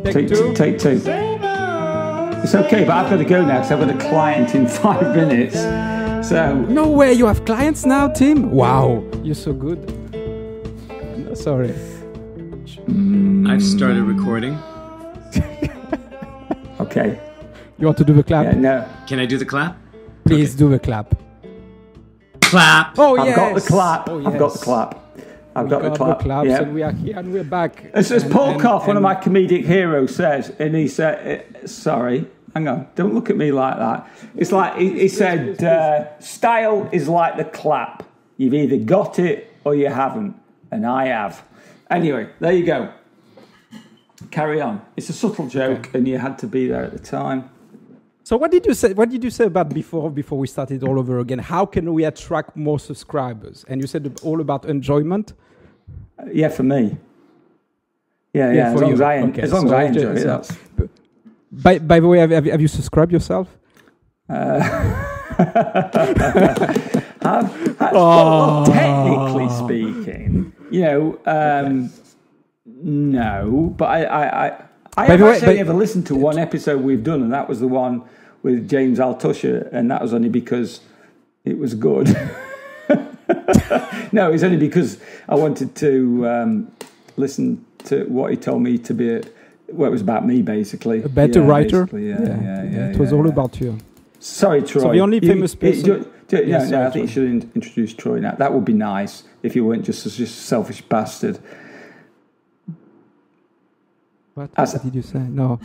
Take two. Take two. It's okay, but I've got to go now because I've got a client in 5 minutes. So no way, you have clients now, Tim? Wow, you're so good. No, sorry. I've started recording. Okay. You want to do the clap? Yeah, no. Can I do the clap? Please do the clap. Clap. Oh, I've yes. got the clap. Oh, yes. I've got the clap. I've got the clap. Yeah. And we are here and we're back. As Paul Koff, one of my comedic heroes, says, and he said, sorry, hang on, don't look at me like that. It's like, he said, style is like the clap. You've either got it or you haven't. And I have. Anyway, there you go. Carry on. It's a subtle joke, and you had to be there at the time. So what did you say? What did you say about before we started all over again? How can we attract more subscribers? And you said all about enjoyment. Yeah, for me. Yeah. As long as I enjoy it. That's... By the way, have you subscribed yourself? Well, technically speaking, no. But I have actually ever listened to one episode we've done, and that was the one with James Altucher, and that was only because it was good. No, it was only because I wanted to listen to what he told me to be. It was about me, basically. A better writer? Yeah. It was all about you. Sorry, Troy. So the only famous person... I think you should introduce Troy now. That would be nice if you weren't just a selfish bastard. What did you say? No.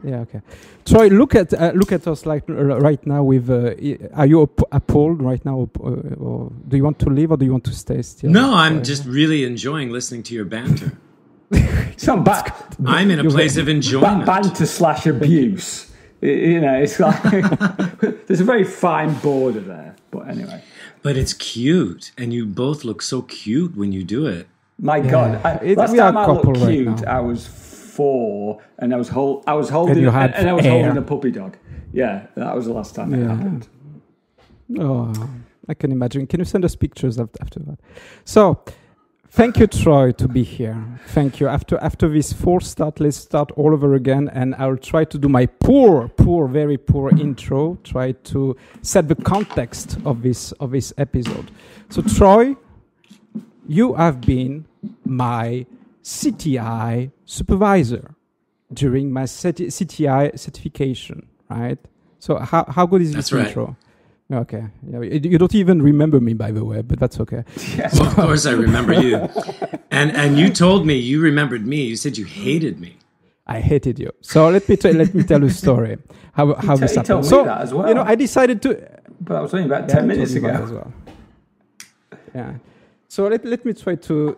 Yeah, okay. Troy, look at us like right now. With are you appalled right now, or do you want to leave, or do you want to stay still? No, I'm just really enjoying listening to your banter. I'm in a place of enjoyment. Banter / abuse. It's like there's a very fine border there. But anyway. But it's cute, and you both look so cute when you do it. My God! Last time I looked cute, I was 4, and I was holding a puppy dog. Yeah, that was the last time it happened. Oh, I can imagine. Can you send us pictures after that? So, thank you, Troy, to be here. Thank you. After this false start, let's start all over again, and I'll try to do my very poor intro. Try to set the context of this episode. So, Troy, you have been my CTI supervisor during my CTI certification, right? So how good is this intro? Right. Okay. Yeah, you don't even remember me, by the way, but that's okay. Yes. Well, of course I remember you. And you told me you remembered me. You said you hated me. I hated you. So let me tell you a story. How this happened. Told me that as well. I decided to... But that was only about 10 minutes ago. As well. Yeah. So let me try to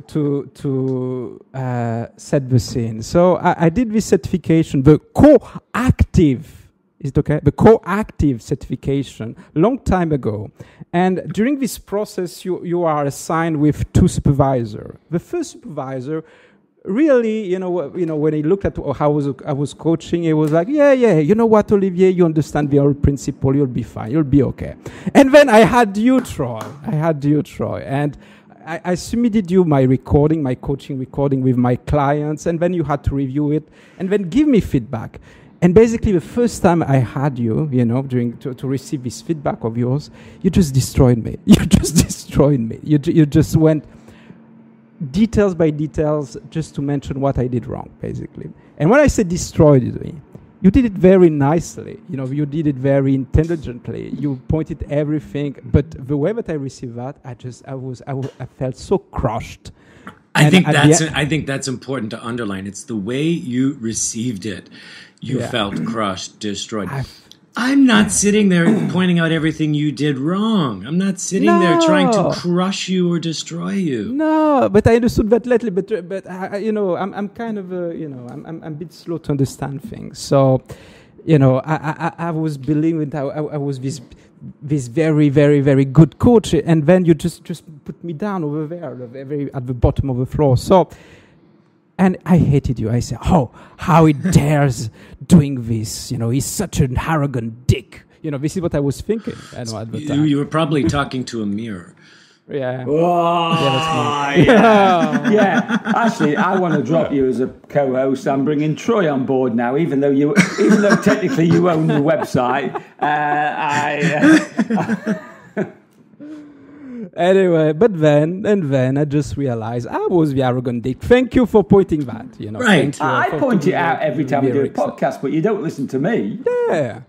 set the scene. So I did this certification, the co-active, is it okay? The co-active certification, long time ago. And during this process, you are assigned with 2 supervisors. The first supervisor, really, when he looked at how I was coaching, he was like, yeah, you know what, Olivier, you understand the whole principle, you'll be fine, you'll be okay. And then I had you, Troy, and I submitted you my coaching recording with my clients, and then you had to review it and then give me feedback. And basically, the first time I had you, to receive this feedback of yours, you just destroyed me. You just went details by details just to mention what I did wrong, basically. And when I say destroyed me, you did it very nicely. You did it very intelligently. You pointed everything, but the way that I received that, I felt so crushed. I think that's important to underline. It's the way you received it. You felt crushed, destroyed. I'm not sitting there pointing out everything you did wrong. I'm not sitting there trying to crush you or destroy you. No, but I understood that lately. But I'm kind of I'm a bit slow to understand things. So, I was believing that I was this very, very, very good coach, and then you just put me down over there, at the bottom of the floor. So. And I hated you. I said, how he dares doing this. He's such an arrogant dick. This is what I was thinking. I know at the time. You were probably talking to a mirror. Yeah. Oh, yeah. Actually, I want to drop you as a co-host. I'm bringing Troy on board now, even though technically you own the website. Anyway, but then I just realized I was the arrogant dick. Thank you for pointing that. Right. I point it out every time we do a podcast, but you don't listen to me. Yeah.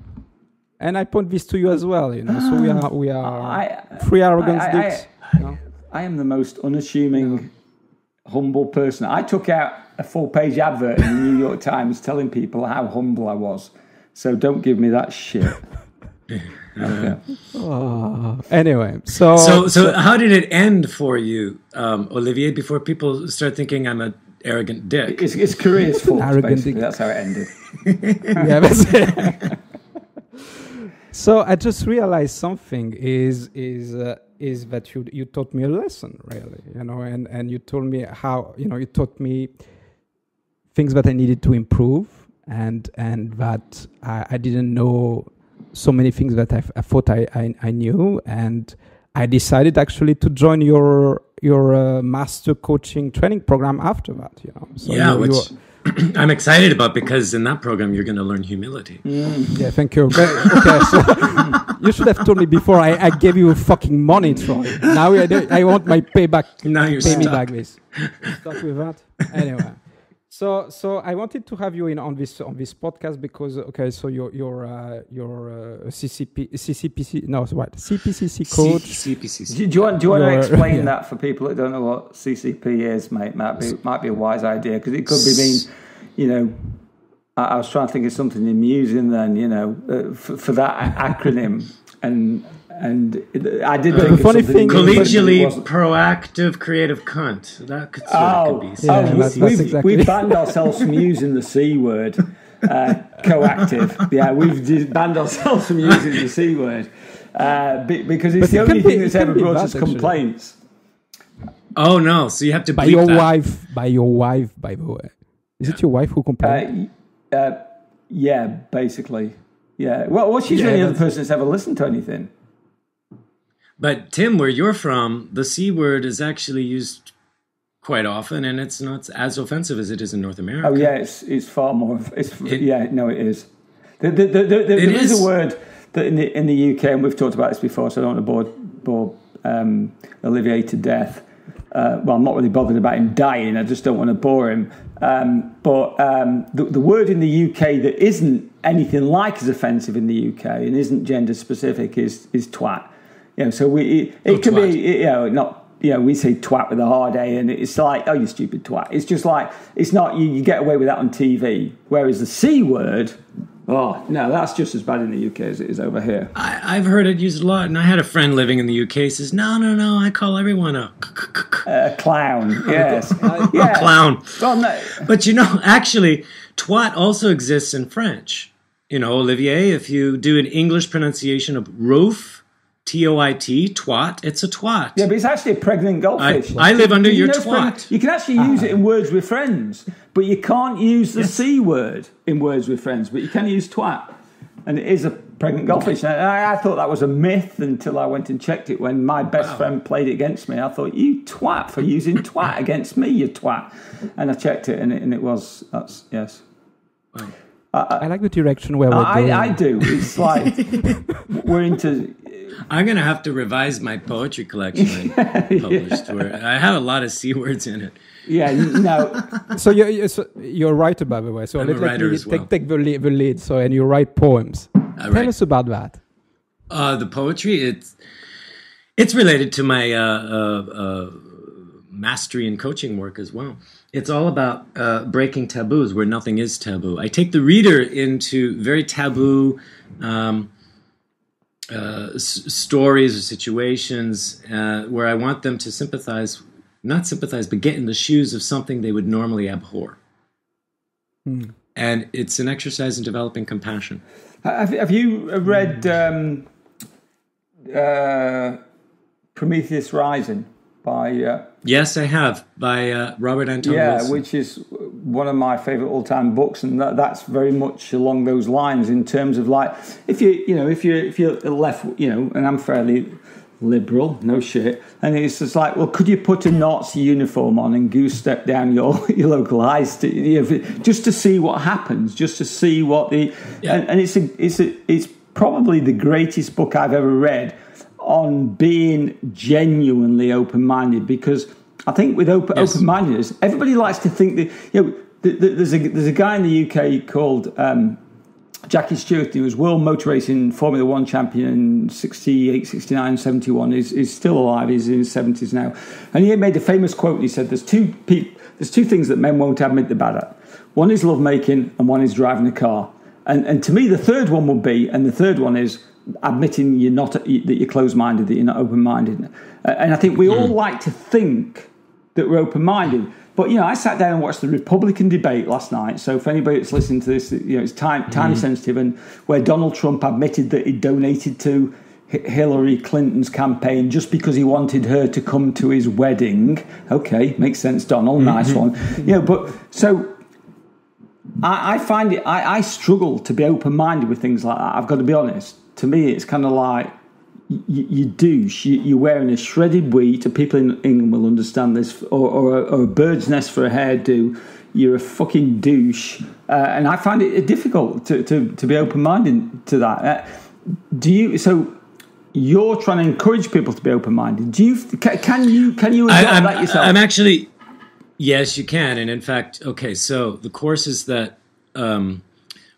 And I point this to you as well. So we are three arrogant dicks. I am the most unassuming, humble person. I took out a full-page advert in the New York Times telling people how humble I was. So don't give me that shit. Okay. Anyway, so how did it end for you, Olivier? Before people start thinking I'm an arrogant dick, it's career's fault. Arrogant basically. dick. That's how it ended. Yeah, that's it. So I just realized something is that you taught me a lesson, really, and you told me how, you taught me things that I needed to improve, and that I didn't know so many things that I thought I knew, and I decided actually to join your master coaching training program after that. So which I'm excited about, because in that program you're going to learn humility. Yeah, thank you. Okay, so you should have told me before. I gave you fucking money, Troy. Now I want my payback. Now you're pay stuck. Me back this. Stuck with that. Anyway, so I wanted to have you in on this podcast because so you're CCPC coach. CPCC. Do you want to explain that for people that don't know what CCP is, mate? Might be a wise idea, because it could be mean, I was trying to think of something amusing then, for that acronym, and I did think of funny something thing, collegially proactive creative cunt. That could be. We've banned ourselves from using the C word, coactive. Yeah, we've banned ourselves from using the C word because it's the only thing that's ever brought us complaints. Oh no! So you have to by your wife. By the way, is it your wife who complained? Yeah, basically. Yeah. Well, she's the only other person that's ever listened to anything. But Tim, where you're from, the C word is actually used quite often, and it's not as offensive as it is in North America. Oh yeah, it's far more. It is. There is a word that in the UK, and we've talked about this before, so I don't want to bore Olivier to death. Well, I'm not really bothered about him dying. I just don't want to bore him. But the word in the UK that isn't anything like as offensive in the UK and isn't gender specific is twat. So it can twat. Be not. We say twat with a hard A, and it's like, oh, you stupid twat. It's just like, it's not, you get away with that on TV. Whereas the C word, oh, no, that's just as bad in the UK as it is over here. I've heard it used a lot, and I had a friend living in the UK who says, no, I call everyone a clown, yes. A clown. Well, no. But actually, twat also exists in French. Olivier, if you do an English pronunciation of roof, T-O-I-T, twat, it's a twat. Yeah, but it's actually a pregnant goldfish. I live under your twat. You can actually use it in words with friends, but you can't use the C word in words with friends, but you can use twat. And it is a pregnant goldfish. And I thought that was a myth until I went and checked it when my best friend played it against me. I thought, you twat for using twat against me, you twat. And I checked it, and it was, yes. Wow. I like the direction where we're going. I do. It's like, we're into... I'm going to have to revise my poetry collection I published, where I have a lot of C words in it. Yeah, no. So you're a writer, by the way. So I'm a writer as well. Take the lead. So, and you write poems. Tell us about that. The poetry, it's related to my mastery and coaching work as well. It's all about breaking taboos where nothing is taboo. I take the reader into very taboo stories or situations where I want them to not sympathize, but get in the shoes of something they would normally abhor. And it's an exercise in developing compassion. Have you read Prometheus Rising by... Yes, I have, by Robert Anton Wilson. Which is one of my favorite all-time books, and that's very much along those lines in terms of, like, if you're left, and I'm fairly liberal, no shit. And it's just like, well, could you put a Nazi uniform on and goose step down your local high street, just to see what happens, just to see what the... Yeah. And it's probably the greatest book I've ever read on being genuinely open-minded, because I think with open-mindedness, everybody likes to think that, there's a guy in the UK called Jackie Stewart, who was world motor racing Formula One champion in 68, 69, 71. He's still alive. He's in his 70s now. And he made a famous quote, and he said, there's two things that men won't admit they're bad at. One is lovemaking, and one is driving a car. And to me, the third one would be, and the third one is admitting that you're closed-minded, that you're not open-minded. And I think we all like to think that we're open-minded. But, I sat down and watched the Republican debate last night. So for anybody that's listening to this, it's time sensitive, and where Donald Trump admitted that he donated to Hillary Clinton's campaign just because he wanted her to come to his wedding. Okay, makes sense, Donald. Nice one. But so I find it, I struggle to be open-minded with things like that. I've got to be honest. To me, it's kind of like, you douche. You're wearing a shredded wheat. People in England will understand this, or a bird's nest for a hairdo. You're a fucking douche, and I find it difficult to be open-minded to that. So you're trying to encourage people to be open-minded. Can you adopt that yourself? I'm actually, yes, you can, and in fact, okay. So the courses that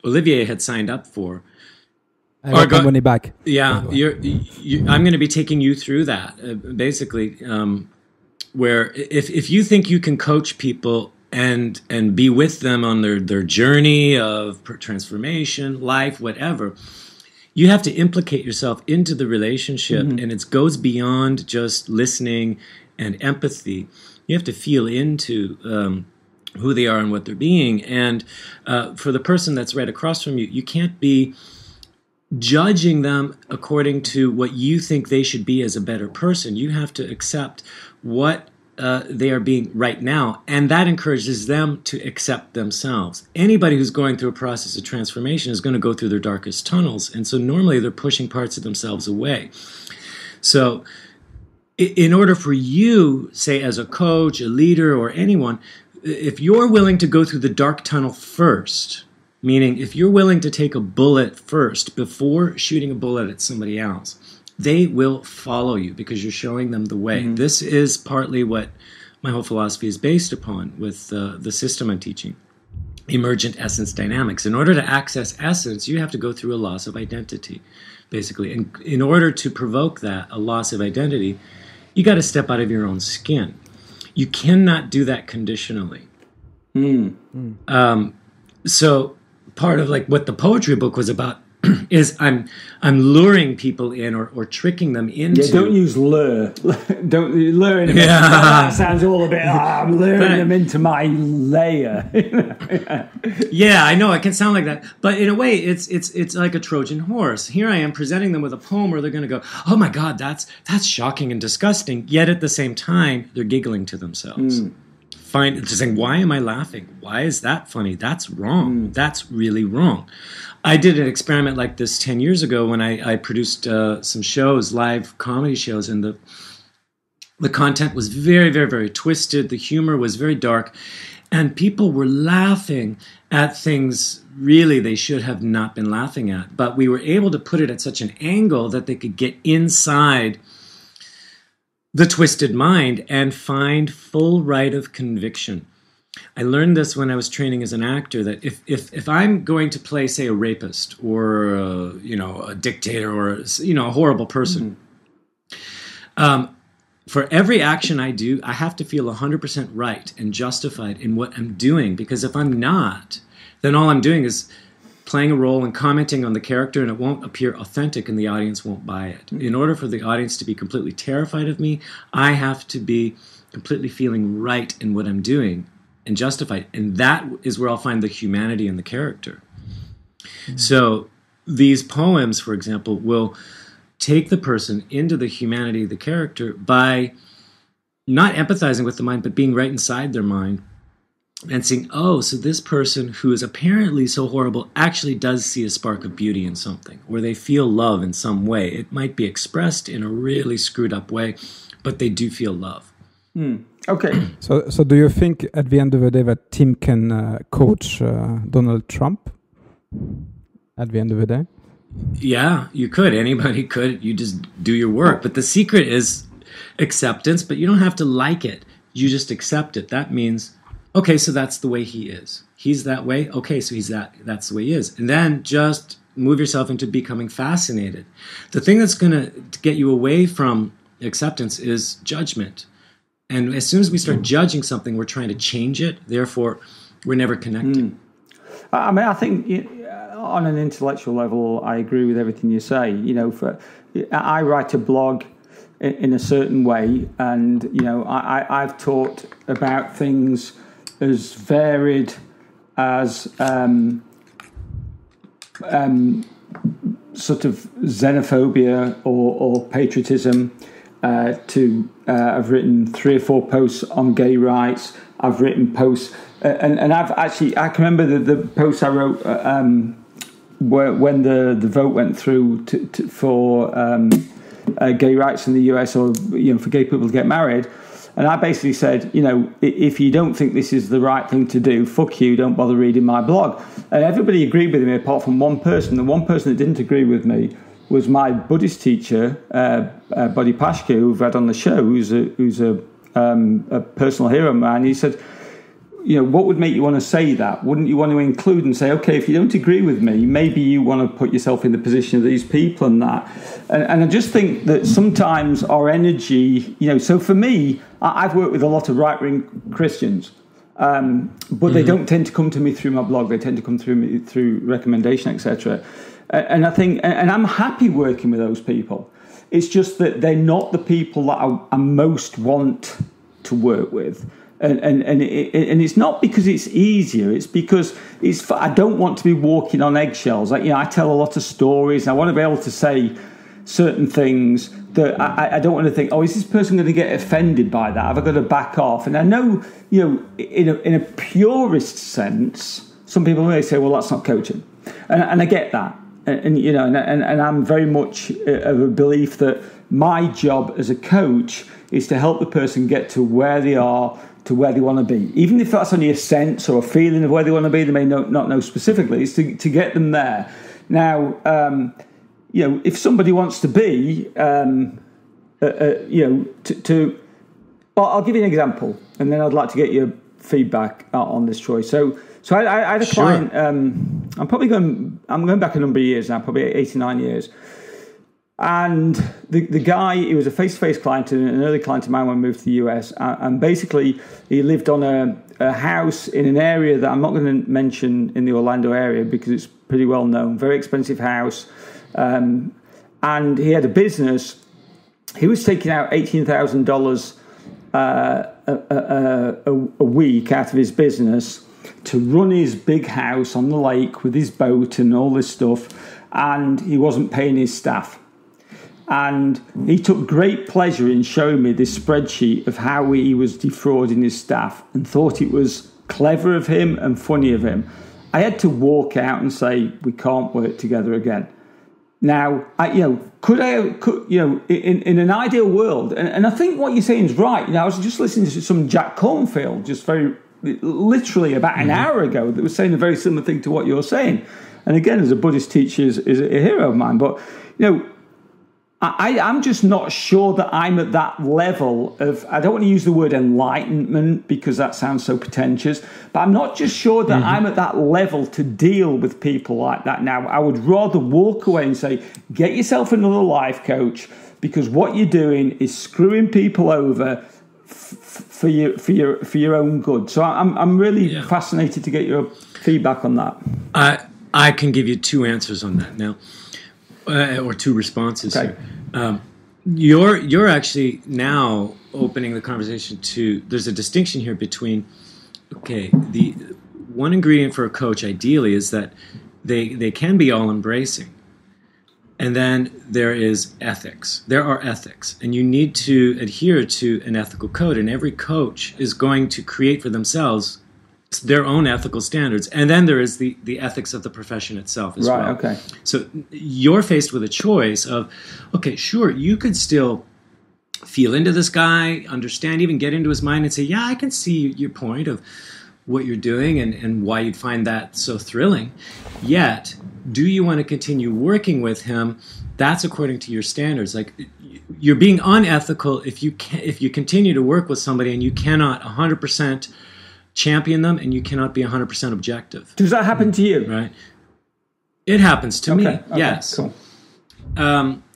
Olivier had signed up for. I got my money back. Yeah, I'm going to be taking you through that, basically, where if you think you can coach people and be with them on their journey of transformation, life, whatever, you have to implicate yourself into the relationship, and it goes beyond just listening and empathy. You have to feel into who they are and what they're being. And for the person that's right across from you, you can't be judging them according to what you think they should be as a better person. You have to accept what they are being right now, and that encourages them to accept themselves. Anybody who's going through a process of transformation is going to go through their darkest tunnels, and so normally they're pushing parts of themselves away. So in order for you, say as a coach, a leader, or anyone, if you're willing to go through the dark tunnel first, meaning if you're willing to take a bullet first before shooting a bullet at somebody else, they will follow you because you're showing them the way. This is partly what my whole philosophy is based upon with the system I'm teaching, Emergent Essence Dynamics. In order to access essence, you have to go through a loss of identity, basically. And in order to provoke that, a loss of identity, you got to step out of your own skin. You cannot do that conditionally. So part of like what the poetry book was about is I'm luring people in or tricking them into. Yeah, don't use lure. Don't lure. That sounds all a bit. I'm luring them into my layer. Yeah, I know it can sound like that, but in a way, it's like a Trojan horse. Here I am presenting them with a poem where they're going to go, "Oh my God, that's shocking and disgusting." Yet at the same time, they're giggling to themselves. Just saying, why am I laughing? Why is that funny? That's wrong. That's really wrong. I did an experiment like this 10 years ago when I produced some shows, live comedy shows, and the content was very, very, very twisted. The humor was very dark, and people were laughing at things really they should have not been laughing at. But we were able to put it at such an angle that they could get inside the twisted mind and find full right of conviction. I learned this when I was training as an actor, that if I'm going to play, say, a rapist or a dictator or a horrible person, for every action I do, I have to feel 100% right and justified in what I'm doing, because if I'm not, then all I'm doing is playing a role and commenting on the character, and it won't appear authentic and the audience won't buy it. In order for the audience to be completely terrified of me, I have to be completely feeling right in what I'm doing and justified. And that is where I'll find the humanity in the character. So these poems, for example, will take the person into the humanity of the character by not empathizing with the mind, but being right inside their mind and seeing, oh, so this person who is apparently so horrible actually does see a spark of beauty in something, or they feel love in some way. It might be expressed in a really screwed up way, but they do feel love. Okay. So do you think at the end of the day that Tim can coach Donald Trump at the end of the day? Yeah, you could. Anybody could. You just do your work. But the secret is acceptance, but you don't have to like it. You just accept it. That means, okay, so that's the way he is. He's that way. Okay, so that's the way he is. And then just move yourself into becoming fascinated. The thing that's going to get you away from acceptance is judgment. And as soon as we start judging something, we're trying to change it. Therefore, we're never connected. I mean, I think on an intellectual level, I agree with everything you say. You know, I write a blog in a certain way, and you know, I've taught about things as varied as sort of xenophobia or patriotism. I've written 3 or 4 posts on gay rights. I've written posts, and I've actually, I can remember the posts I wrote when the vote went through for gay rights in the US, or you know, for gay people to get married. And I basically said, you know, if you don't think this is the right thing to do, fuck you, don't bother reading my blog. And everybody agreed with me apart from one person. The one person that didn't agree with me was my Buddhist teacher, Bodhipashka, who we've had on the show, who's a personal hero of mine. He said, you know, what would make you want to say that? Wouldn't you want to include and say, okay, if you don't agree with me, maybe you want to put yourself in the position of these people and that. And I just think that sometimes our energy, you know, so for me, I've worked with a lot of right-wing Christians, but they don't tend to come to me through my blog. They tend to come through me through recommendation, etc. And I think, and I'm happy working with those people. It's just that they're not the people that I most want to work with. And it's not because it's easier. It's because I don't want to be walking on eggshells. Like, you know, I tell a lot of stories. And I want to be able to say certain things that I don't want to think, oh, is this person going to get offended by that? Have I got to back off? And I know, you know, in a purist sense, some people may say, well, that's not coaching. And I get that. And you know, and I'm very much of a belief that my job as a coach is to help the person get to where they are, to where they want to be. Even if that's only a sense or a feeling of where they want to be, they may not know specifically. It's to get them there. Now, you know, if somebody wants to be, you know, I'll give you an example, and then I'd like to get your feedback on this, Troy. So I had a client. I'm going back a number of years now, probably 89 years. And the guy, he was a face-to-face client and an early client of mine when I moved to the US. And basically, he lived on a house in an area that I'm not going to mention in the Orlando area because it's pretty well known. Very expensive house. And he had a business. He was taking out $18,000 a week out of his business to run his big house on the lake with his boat and all this stuff. And he wasn't paying his staff. And he took great pleasure in showing me this spreadsheet of how he was defrauding his staff and thought it was clever of him and funny of him. I had to walk out and say, we can't work together again. Now, could in an ideal world, and I think what you're saying is right. You know, I was just listening to some Jack Cornfield just very literally about an hour ago that was saying a very similar thing to what you're saying. And again, as a Buddhist teacher, is a hero of mine. But, you know, I'm just not sure that I'm at that level of, I don't want to use the word enlightenment because that sounds so pretentious, but I'm not just sure that I'm at that level to deal with people like that now. I would rather walk away and say, get yourself another life coach, because what you're doing is screwing people over for your own good. So I'm really fascinated to get your feedback on that. I can give you 2 answers on that now. Or 2 responses here. You're actually now opening the conversation to, there's a distinction here between, okay, the one ingredient for a coach ideally is that they can be all embracing. And then there is ethics. There are ethics, and you need to adhere to an ethical code, and every coach is going to create for themselves their own ethical standards. And then there is the ethics of the profession itself as well. Okay. So you're faced with a choice of, okay, sure, you could still feel into this guy, understand, even get into his mind and say, yeah, I can see your point of what you're doing and why you'd find that so thrilling. Yet, do you want to continue working with him? That's according to your standards. Like, you're being unethical if you continue to work with somebody and you cannot 100% champion them and you cannot be 100% objective. Does that happen to you? Right. It happens to me. Okay, yes. Cool.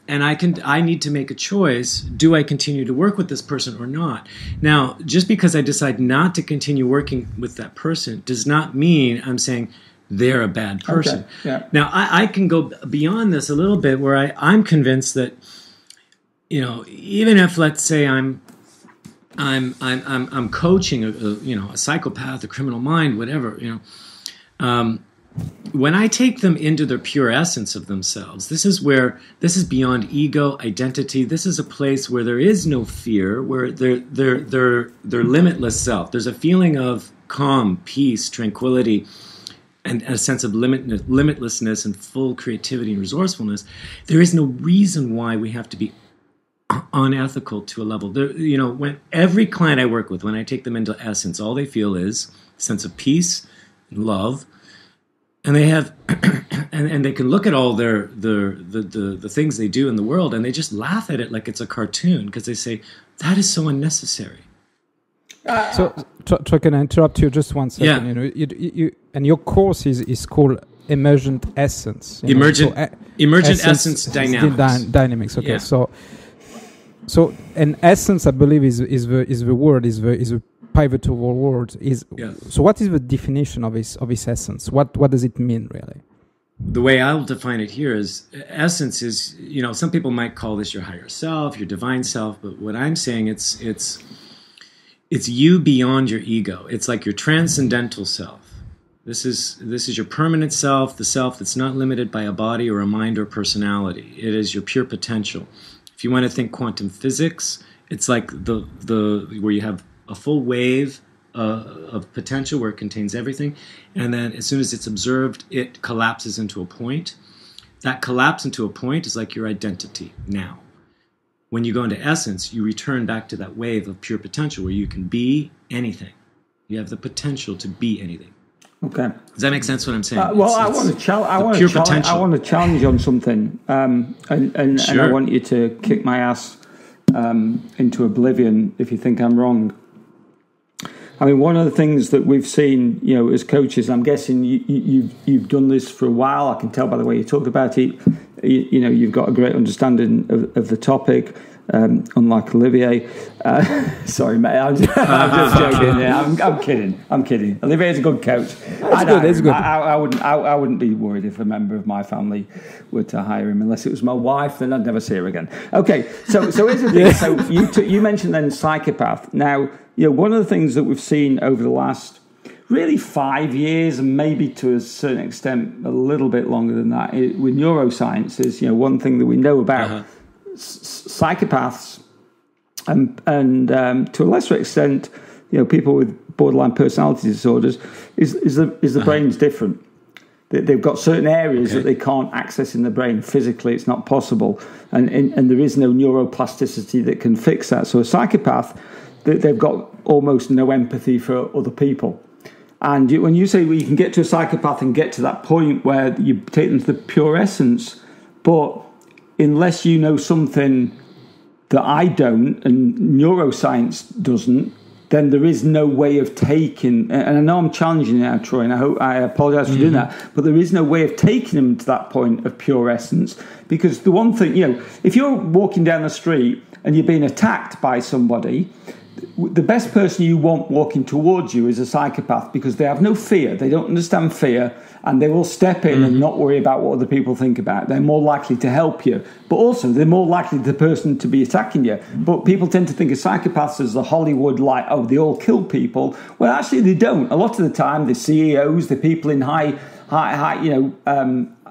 And I need to make a choice. Do I continue to work with this person or not? Now, just because I decide not to continue working with that person does not mean I'm saying they're a bad person. Okay, yeah. Now, I can go beyond this a little bit where I'm convinced that, even if, let's say, I'm coaching a psychopath, a criminal mind, whatever, when I take them into their pure essence of themselves, this is beyond ego, identity. This is a place where there is no fear, where they're limitless self. There's a feeling of calm, peace, tranquility, and a sense of limitlessness and full creativity and resourcefulness. There is no reason why we have to be unethical to a level. When every client I work with, when I take them into essence, all they feel is a sense of peace and love. And they have, and they can look at all the things they do in the world, and they just laugh at it like it's a cartoon because they say that is so unnecessary. So, can I interrupt you just 1 second? Yeah. You and your course is called Emergent Essence. Emergent Essence Dynamics. Dynamics. Okay, yeah. So an essence, I believe, is the word is a pivotal word. So what is the definition of his essence? What does it mean really? The way I'll define it here is essence is, some people might call this your higher self, your divine self, but what I'm saying it's you beyond your ego. It's like your transcendental self. This is your permanent self, the self that's not limited by a body or a mind or personality. It is your pure potential. If you want to think quantum physics, it's like the where you have a full wave of potential where it contains everything, and then as soon as it's observed, it collapses into a point. That collapse into a point is like your identity now. When you go into essence, you return back to that wave of pure potential where you can be anything. You have the potential to be anything. Okay. Does that make sense what I'm saying? I want to challenge you on something, and Sure. I want you to kick my ass into oblivion if you think I'm wrong. I mean, one of the things that we've seen, as coaches, I'm guessing you've done this for a while. I can tell by the way you talk about it. You've got a great understanding of the topic, unlike Olivier. Sorry, mate, I'm just joking. Yeah, I'm kidding. Olivier's a good coach. It's good. I wouldn't be worried if a member of my family were to hire him, unless it was my wife. Then I'd never see her again. Okay, so here's the thing. So you mentioned then psychopath. Now, one of the things that we've seen over the last really 5 years, and maybe to a certain extent a little bit longer than that, with neuroscience is, one thing that we know about psychopaths and to a lesser extent, people with borderline personality disorders is the brain's different. They've got certain areas that they can't access in the brain physically. It's not possible, and there is no neuroplasticity that can fix that. So a psychopath, they've got almost no empathy for other people. And when you say you can get to a psychopath and get to that point where you take them to the pure essence, but unless you know something that I don't and neuroscience doesn't, then there is no way of taking, and I know I'm challenging you now, Troy, and I apologize for doing that, but there is no way of taking them to that point of pure essence. Because the one thing, if you're walking down the street and you're being attacked by somebody, the best person you want walking towards you is a psychopath, because they have no fear. They don't understand fear, and they will step in and not worry about what other people think about. They're more likely to help you, but also they're more likely the person to be attacking you. But people tend to think of psychopaths as the Hollywood, like, oh, they all kill people. Well, actually, they don't. A lot of the time, the CEOs, the people in high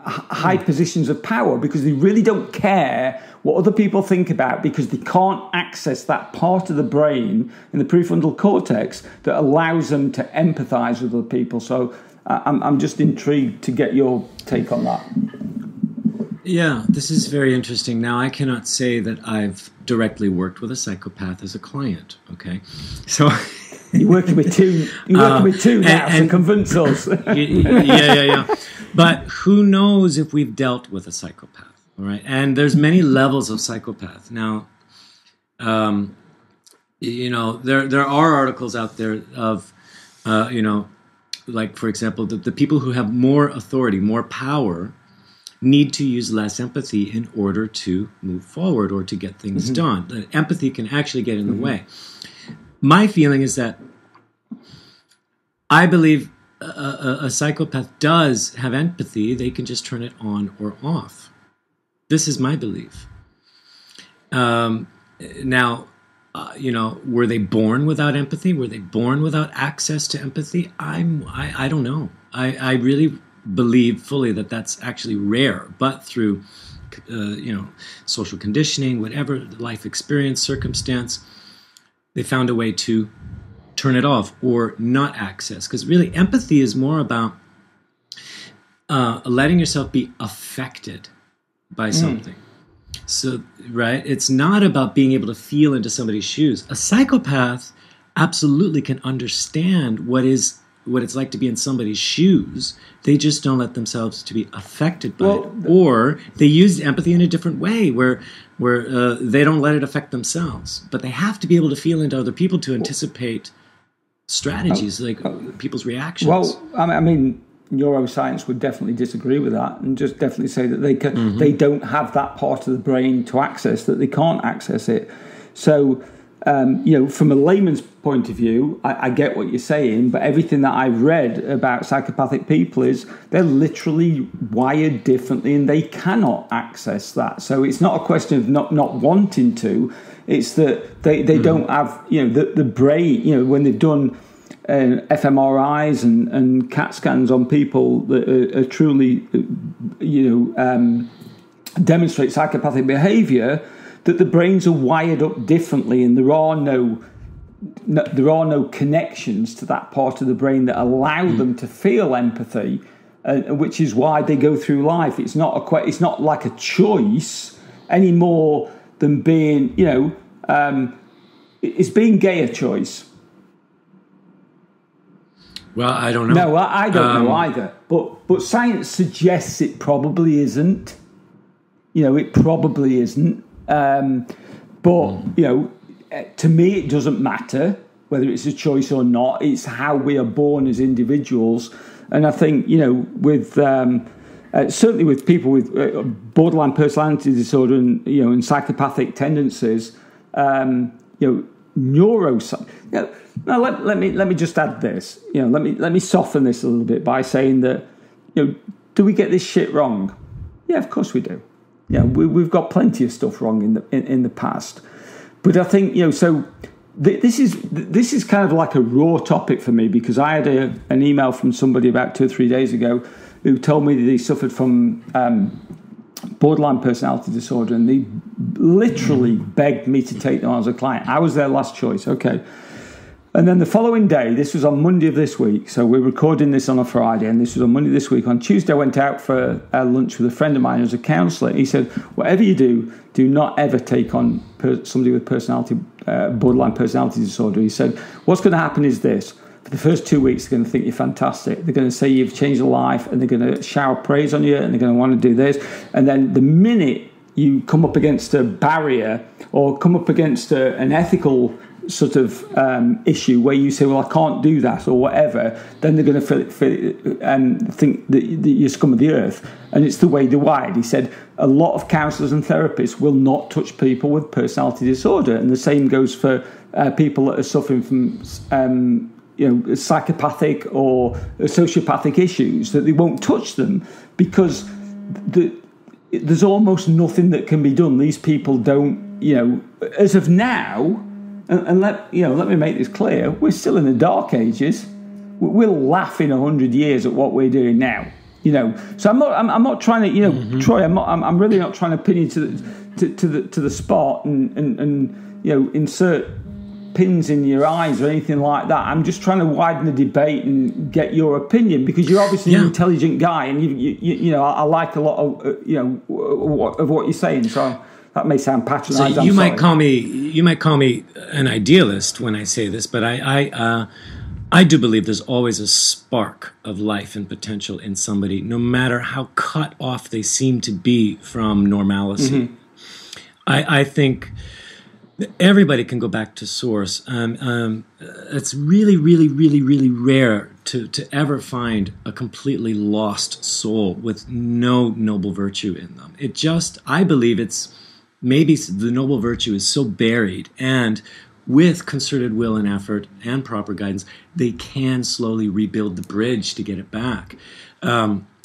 high positions of power because they really don't care what other people think about, because they can't access that part of the brain in the prefrontal cortex that allows them to empathize with other people. So I'm just intrigued to get your take on that. Yeah, this is very interesting. Now, I cannot say that I've directly worked with a psychopath as a client, okay? So you're working with two now to convince us. Yeah. But who knows if we've dealt with a psychopath? All right, and there's many levels of psychopath. Now, there are articles out there of, like, for example, the people who have more authority, more power, need to use less empathy in order to move forward or to get things done. Empathy can actually get in the way. My feeling is that I believe a psychopath does have empathy. They can just turn it on or off. This is my belief. Now, were they born without empathy? Were they born without access to empathy? I don't know. I really believe fully that that's actually rare, but through, social conditioning, whatever, life experience, circumstance, they found a way to turn it off or not access. Because really, empathy is more about letting yourself be affected by something. So, right? It's not about being able to feel into somebody's shoes. A psychopath absolutely can understand what it's like to be in somebody's shoes. They just don't let themselves to be affected by it. Or they use empathy in a different way where they don't let it affect themselves. But they have to be able to feel into other people to anticipate strategies, people's reactions. Well, I mean, neuroscience would definitely disagree with that and just definitely say that they don't have that part of the brain to access, that they can't access it. So, from a layman's point of view, I get what you're saying, but everything that I've read about psychopathic people is they're literally wired differently and they cannot access that. So it's not a question of not wanting to, it's that they don't have, the brain, when they've done fMRIs and CAT scans on people that are truly, demonstrate psychopathic behavior, that the brains are wired up differently, and there are no connections to that part of the brain that allow them to feel empathy, which is why they go through life. It's not like a choice any more than being, is being gay a choice? Well, I don't know. No, I don't know either. But science suggests it probably isn't. It probably isn't. To me, it doesn't matter whether it's a choice or not. It's how we are born as individuals. And I think, with certainly with people with borderline personality disorder and psychopathic tendencies, neuroscience. Now, let me just add this. Let me soften this a little bit by saying that, do we get this shit wrong? Yeah, of course we do. Yeah, we've got plenty of stuff wrong in the past, but I think So this is kind of like a raw topic for me, because I had an email from somebody about 2 or 3 days ago who told me that he suffered from borderline personality disorder, and they literally begged me to take them on as a client. I was their last choice. Okay. And then the following day, this was on Monday of this week, so we're recording this on a Friday, and this was on Monday this week. On Tuesday, I went out for lunch with a friend of mine who's a counsellor. He said, whatever you do not ever take on somebody with borderline personality disorder. He said, what's going to happen is this. For the first 2 weeks, they're going to think you're fantastic. They're going to say you've changed their life, and they're going to shower praise on you, and they're going to want to do this. And then the minute you come up against a barrier or come up against an ethical sort of issue where you say, well, I can't do that or whatever, then they're going to think that you're scum of the earth. And it's the way they're wired. He said a lot of counsellors and therapists will not touch people with personality disorder. And the same goes for people that are suffering from psychopathic or sociopathic issues, that they won't touch them because there's almost nothing that can be done. These people don't, as of now. And let me make this clear. We're still in the dark ages. We'll laugh in 100 years at what we're doing now. So I'm not trying to, Troy. I'm really not trying to pin you to the spot and insert pins in your eyes or anything like that. I'm just trying to widen the debate and get your opinion, because you're obviously an intelligent guy, and I like a lot of of what you're saying. So that may sound patronising. So you might call me an idealist when I say this, but I do believe there's always a spark of life and potential in somebody, no matter how cut off they seem to be from normalcy. I think everybody can go back to source. It's really, really, really, really rare to ever find a completely lost soul with no noble virtue in them. I believe it's maybe the noble virtue is so buried, and with concerted will and effort and proper guidance, they can slowly rebuild the bridge to get it back.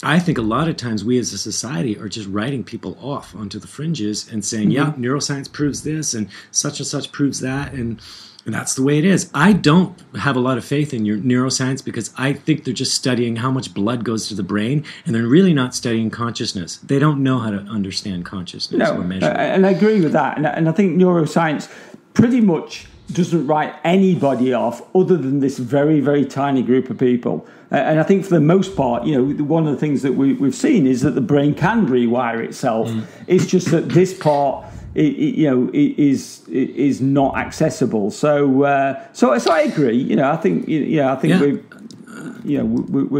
I think a lot of times we as a society are just writing people off onto the fringes and saying, neuroscience proves this and such proves that, and that's the way it is. I don't have a lot of faith in your neuroscience, because I think they're just studying how much blood goes to the brain, and they're really not studying consciousness. They don't know how to understand consciousness or measure it. And I agree with that. And I think neuroscience pretty much doesn't write anybody off other than this very, very tiny group of people. And I think for the most part, one of the things that we've seen is that the brain can rewire itself. It's just that this part, is not accessible. So I agree. I think we're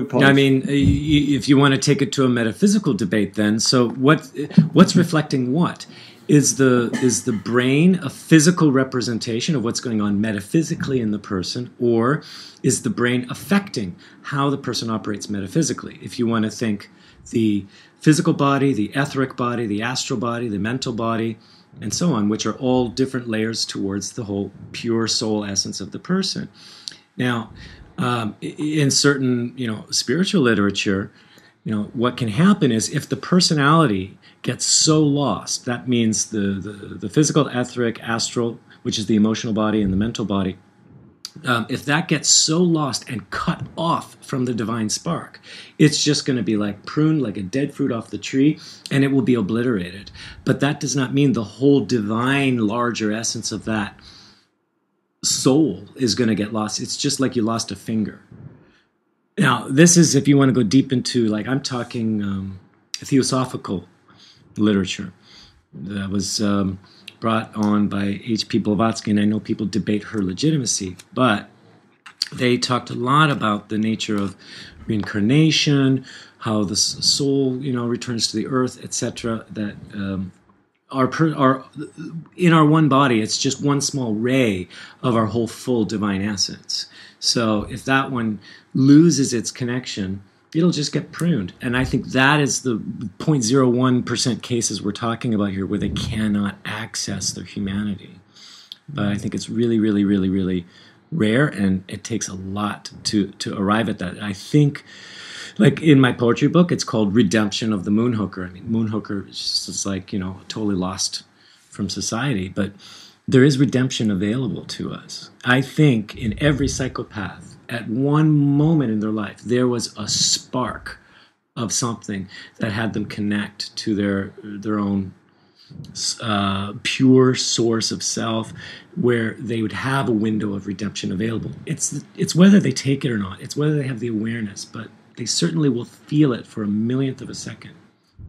close. I mean, if you want to take it to a metaphysical debate, then what's reflecting what? Is the brain a physical representation of what's going on metaphysically in the person, or is the brain affecting how the person operates metaphysically? If you want to think the physical body, the etheric body, the astral body, the mental body, and so on, which are all different layers towards the whole pure soul essence of the person. Now, in certain spiritual literature, what can happen is if the personality gets so lost, that means the physical, etheric, astral, which is the emotional body, and the mental body, if that gets so lost and cut off from the divine spark, it's just going to be like pruned, like a dead fruit off the tree, and it will be obliterated. But that does not mean the whole divine, larger essence of that soul is going to get lost. It's just like you lost a finger. Now, this is, if you want to go deep into, I'm talking theosophical literature that was brought on by H.P. Blavatsky, and I know people debate her legitimacy, but they talked a lot about the nature of reincarnation, how the soul, returns to the earth, etc. That are in our one body. It's just one small ray of our whole full divine essence. So if that one loses its connection, it'll just get pruned. And I think that is the 0.01% cases we're talking about here, where they cannot access their humanity. But I think it's really, really, really, really rare, and it takes a lot to arrive at that. I think, in my poetry book, it's called Redemption of the Moonhooker. I mean, Moonhooker is just totally lost from society, but there is redemption available to us. I think in every psychopath, at one moment in their life, there was a spark of something that had them connect to their own pure source of self, where they would have a window of redemption available. It's whether they take it or not. It's whether they have the awareness, but they certainly will feel it for a millionth of a second.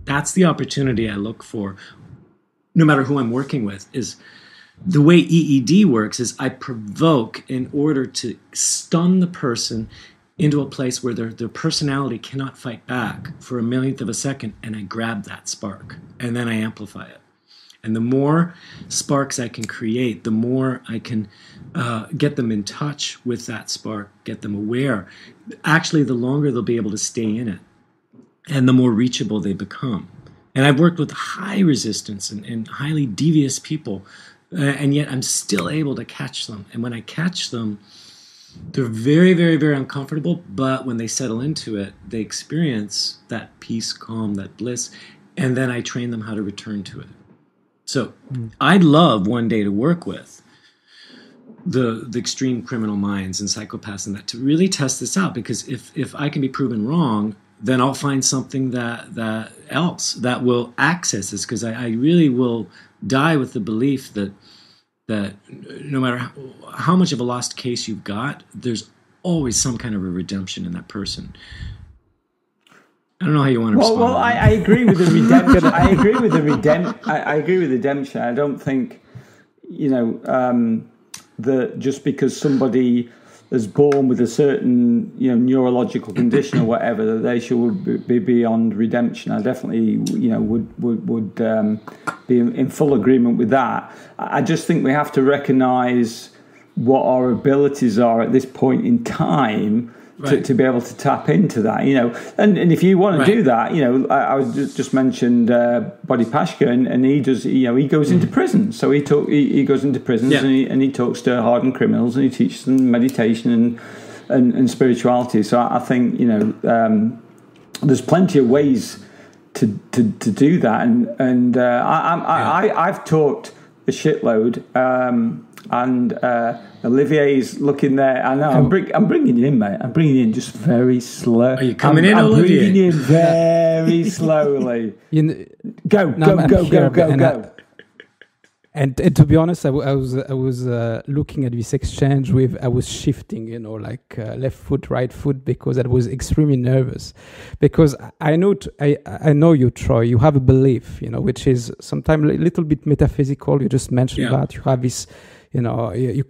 That's the opportunity I look for, no matter who I'm working with. Is the way EED works is I provoke in order to stun the person into a place where their personality cannot fight back for a millionth of a second, and I grab that spark, and then I amplify it. And the more sparks I can create, the more I can get them in touch with that spark, get them aware. Actually, the longer they'll be able to stay in it, and the more reachable they become. And I've worked with high resistance and highly devious people, and yet I'm still able to catch them. And when I catch them, they're very, very, very uncomfortable, but when they settle into it, they experience that peace, calm, that bliss, and then I train them how to return to it. So I'd love one day to work with the extreme criminal minds and psychopaths and that, to really test this out, because if I can be proven wrong, then I'll find something that else that will access this, because I really will die with the belief that no matter how much of a lost case you've got, there's always some kind of a redemption in that person. I don't know how you want to respond. Well, I agree with the redemption. I agree with redemption. I don't think, that just because somebody is born with a certain, neurological condition or whatever, that they should be beyond redemption. I definitely, would be in full agreement with that. I just think we have to recognise what our abilities are at this point in time. Right. To be able to tap into that, and if you want to do that, I was just mentioned Body Pashka, and he does, he goes into prison, so he goes into prisons and he talks to hardened criminals and he teaches them meditation and spirituality. So I think there's plenty of ways to do that, and I've talked a shitload. And Olivier's looking there. I know. I'm bringing you in, mate. I'm bringing you in just very slow. Are you coming in, Olivier? I'm bringing you in very slowly. Go. And to be honest, I was looking at this exchange I was shifting, left foot, right foot, because I was extremely nervous. Because I know you, Troy. You have a belief, which is sometimes a little bit metaphysical. You just mentioned that you have this. You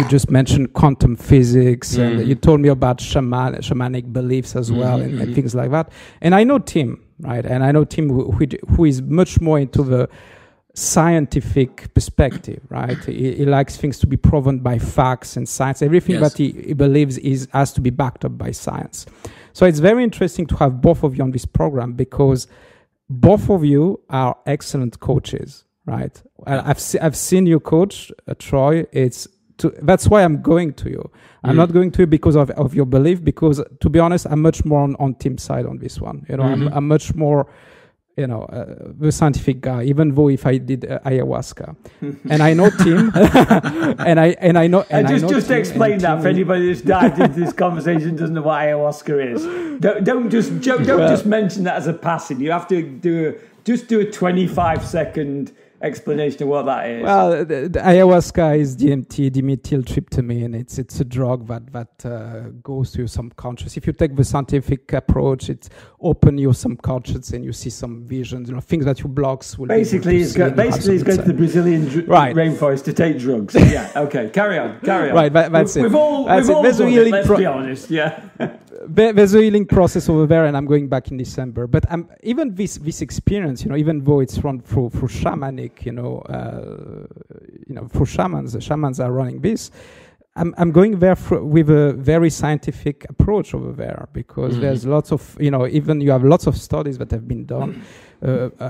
just mentioned quantum physics, and you told me about shamanic beliefs as well, and things like that. And I know Tim, right? And I know Tim who is much more into the scientific perspective, right? He likes things to be proven by facts and science. Everything that he believes has to be backed up by science. So it's very interesting to have both of you on this program, because both of you are excellent coaches. Right, I've seen you coach, Troy. That's why I'm going to you. I'm not going to you because of your belief. Because to be honest, I'm much more on Tim's side on this one. I'm much more, the scientific guy. Even though if I did ayahuasca, and I know Tim, and I know. And just to explain that for anybody that's dived into this conversation doesn't know what ayahuasca is. Don't just mention that as a passing. You have to do a 25-second explanation of what that is. Well, the ayahuasca is DMT, dimethyltryptamine. It's a drug that goes to your subconscious. If you take the scientific approach, it opens your subconscious and you see some visions, things that your blocks will. Basically, he's going to the Brazilian rainforest to take drugs. Yeah. Okay. Carry on. Right. That's it. We've all done it. Let's be honest. Yeah. There's a healing process over there, and I'm going back in December. But even this experience, even though it's run through shamanic, through shamans, the shamans are running this. I'm going there with a very scientific approach over there, because there's lots of, even you have lots of studies that have been done,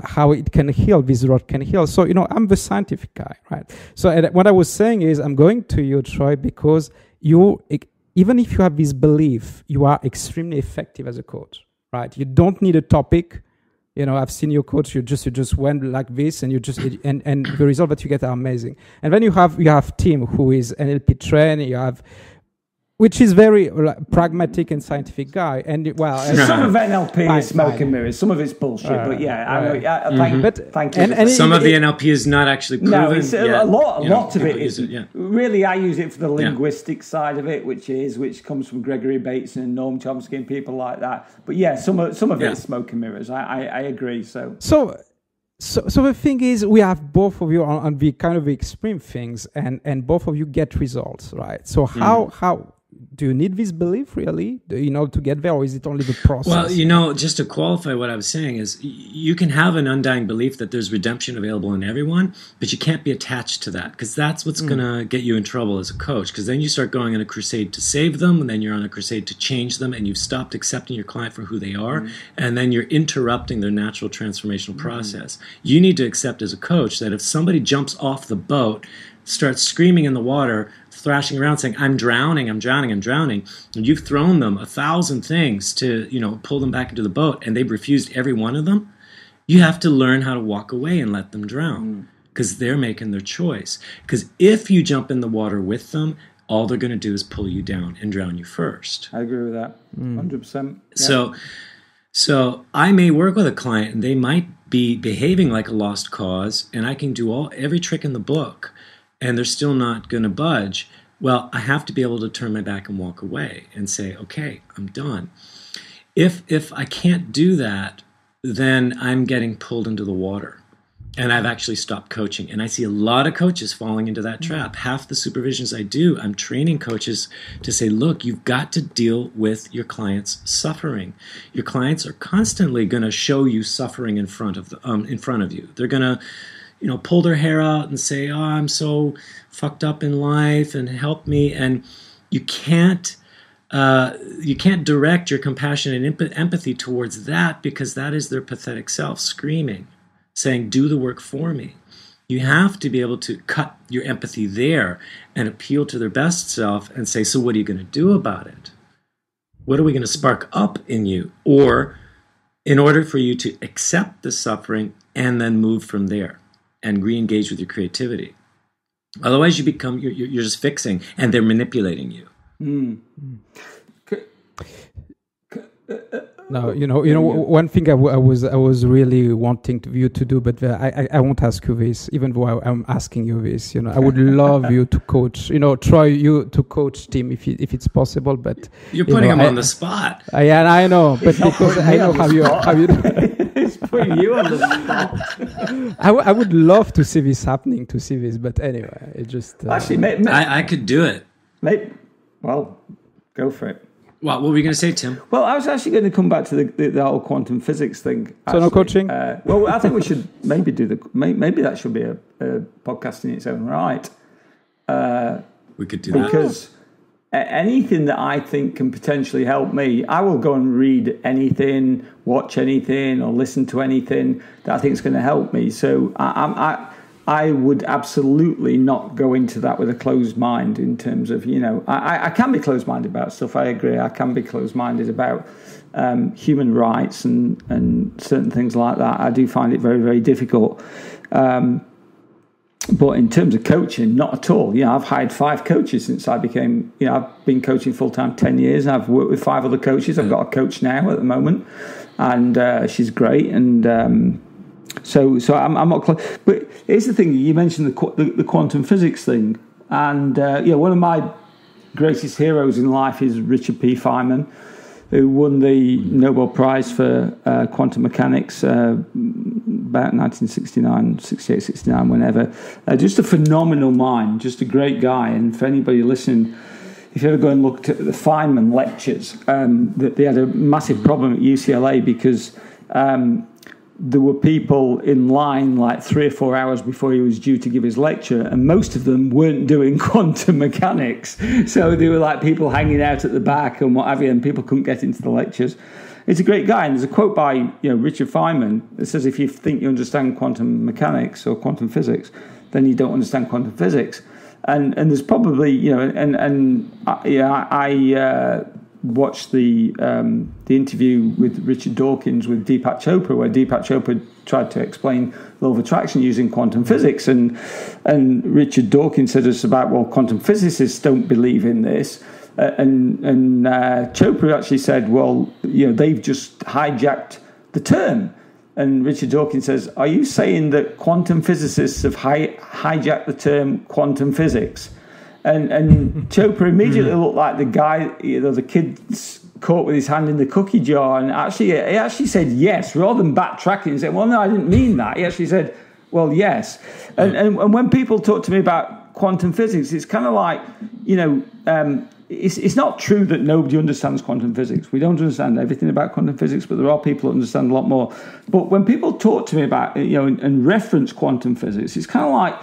how it can heal, this rod can heal. So, I'm the scientific guy, right? So what I was saying is, I'm going to you, Troy, because even if you have this belief, you are extremely effective as a coach, right? You don't need a topic. I've seen you coach. You just went like this, and and the result that you get are amazing. And then you have Tim, who is NLP trained. Which is very pragmatic and scientific guy, and some of NLP is smoke and mirrors, some of it's bullshit. But thank you. And some of the NLP is not actually proven. No, it's a lot of it isn't. Really, I use it for the linguistic side of it, which comes from Gregory Bateson, Noam Chomsky, and people like that. But some of it is smoke and mirrors. I agree. So the thing is, we have both of you on the kind of extreme things, and both of you get results, right? So how do you need this belief really, to get there, or is it only the process? Well, just to qualify what I was saying is, you can have an undying belief that there's redemption available in everyone, but you can't be attached to that, because that's what's going to get you in trouble as a coach, because then you start going on a crusade to save them, and then you're on a crusade to change them, and you've stopped accepting your client for who they are, and then you're interrupting their natural transformational process. You need to accept as a coach that if somebody jumps off the boat, starts screaming in the water, thrashing around saying, I'm drowning, and you've thrown them 1,000 things to, pull them back into the boat, and they've refused every one of them, you have to learn how to walk away and let them drown, because they're making their choice. Because if you jump in the water with them, all they're going to do is pull you down and drown you first. I agree with that, 100%. Yeah. So So I may work with a client and they might be behaving like a lost cause, and I can do every trick in the book and they're still not going to budge. Well, I have to be able to turn my back and walk away and say, okay, I'm done. If I can't do that, then I'm getting pulled into the water. And I've actually stopped coaching. And I see a lot of coaches falling into that trap. Half the supervisions I do, I'm training coaches to say, look, you've got to deal with your clients' suffering. Your clients are constantly going to show you suffering in front of you. They're going to, pull their hair out and say, oh, I'm so fucked up in life and help me. And you can't direct your compassion and empathy towards that, because that is their pathetic self screaming, saying, do the work for me. You have to be able to cut your empathy there and appeal to their best self and say, so what are you going to do about it? What are we going to spark up in you? Or in order for you to accept the suffering and then move from there and re-engage with your creativity. Otherwise you're just fixing, and they're manipulating you. No, one thing I was really wanting you to do, but I won't ask you this, even though I'm asking you this. I would love you to coach. Try you to coach Tim if it's possible. But you're putting him on the spot. I know, but because I know how you. It's putting you on the spot. I would love to see this happening. But anyway, it just actually, I could do it. Well, go for it. What were we going to say, Tim? Well, I was actually going to come back to the whole quantum physics thing. Actually. So no coaching? Well, I think we should maybe maybe that should be a podcast in its own right. We could do that. Because anything that I think can potentially help me, I will go and read anything, watch anything, or listen to anything that I think is going to help me. So I would absolutely not go into that with a closed mind in terms of, I can be closed-minded about stuff. I agree. I can be closed-minded about human rights and certain things like that. I do find it very, very difficult. But in terms of coaching, not at all. I've hired 5 coaches since I became, I've been coaching full-time 10 years. I've worked with 5 other coaches. I've got a coach now at the moment, and she's great. And so I'm not close. But here's the thing: you mentioned the quantum physics thing, and one of my greatest heroes in life is Richard P. Feynman, who won the Nobel Prize for quantum mechanics about 1969, 68, 69, whenever. Just a phenomenal mind, just a great guy. And for anybody listening, if you ever go and look at the Feynman lectures, that they had a massive problem at UCLA because there were people in line like 3 or 4 hours before he was due to give his lecture, and most of them weren't doing quantum mechanics. So they were like people hanging out at the back and what have you, and people couldn't get into the lectures. He's a great guy, and there's a quote by Richard Feynman that says, if you think you understand quantum mechanics or quantum physics, then you don't understand quantum physics. And there's probably I watched the interview with Richard Dawkins with Deepak Chopra, where Deepak Chopra tried to explain law of attraction using quantum physics, and Richard Dawkins said us about, well, quantum physicists don't believe in this, and Chopra actually said, well, they've just hijacked the term. And Richard Dawkins says, are you saying that quantum physicists have hijacked the term quantum physics? And Chopra immediately looked like the guy, the kid caught with his hand in the cookie jar. And he actually said yes, rather than backtracking and saying, well, no, I didn't mean that. He actually said, well, yes. And when people talk to me about quantum physics, it's kind of like, it's not true that nobody understands quantum physics. We don't understand everything about quantum physics, but there are people that understand a lot more. But when people talk to me about, and reference quantum physics, it's kind of like,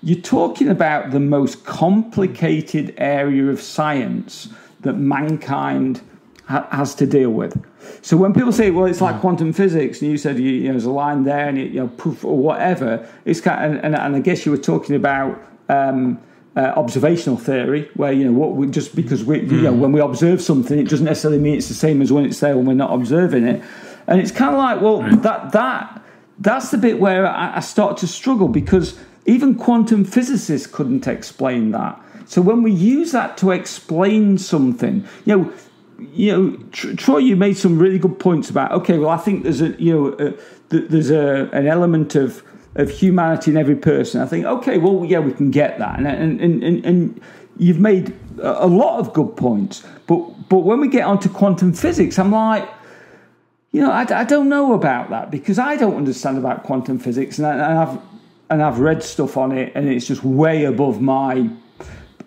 you're talking about the most complicated area of science that mankind has to deal with. So when people say, well, it's like quantum physics, and you said there's a line there and poof or whatever, it's kind of, and I guess you were talking about observational theory, where just because when we observe something, it doesn't necessarily mean it's the same as when it's there when we're not observing it. And it's kind of like, well, that's the bit where I start to struggle, because even quantum physicists couldn't explain that. So when we use that to explain something, Troy, you made some really good points about, okay, well, I think there's an element of humanity in every person. I think, okay, well, yeah, we can get that. And you've made a lot of good points. But when we get onto quantum physics, I'm like, I don't know about that, because I don't understand about quantum physics, and I've read stuff on it, and it's just way above my, I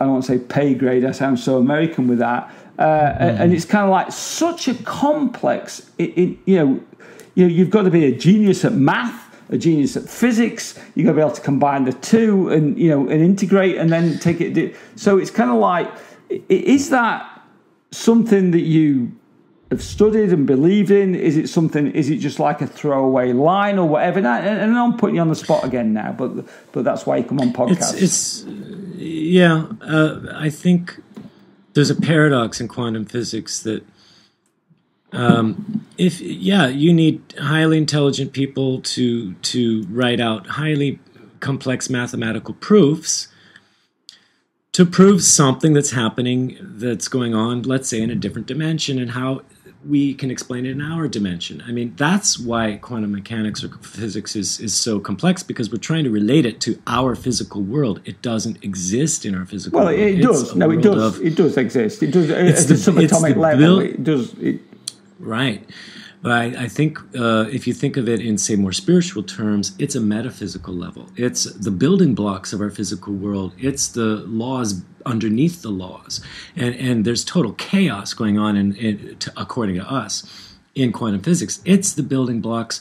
don't want to say pay grade. I sound so American with that. And it's kind of like such a complex. You've got to be a genius at math, a genius at physics. You've got to be able to combine the two and integrate and then take it. So it's kind of like, is that something that you have studied and believed in? Is it just like a throwaway line or whatever? And I'm putting you on the spot again now, but that's why you come on podcasts. I think there's a paradox in quantum physics that you need highly intelligent people to write out highly complex mathematical proofs to prove something that's happening, that's going on, let's say, in a different dimension, and how we can explain it in our dimension. I mean, that's why quantum mechanics or physics is so complex, because we're trying to relate it to our physical world. It doesn't exist in our physical world. Well, it does. No, it does. It does exist. It does at the subatomic level. It does. Right. But I think if you think of it in, say, more spiritual terms, it's a metaphysical level. It's the building blocks of our physical world. It's the laws underneath the laws. And there's total chaos going on, according to us, in quantum physics. It's the building blocks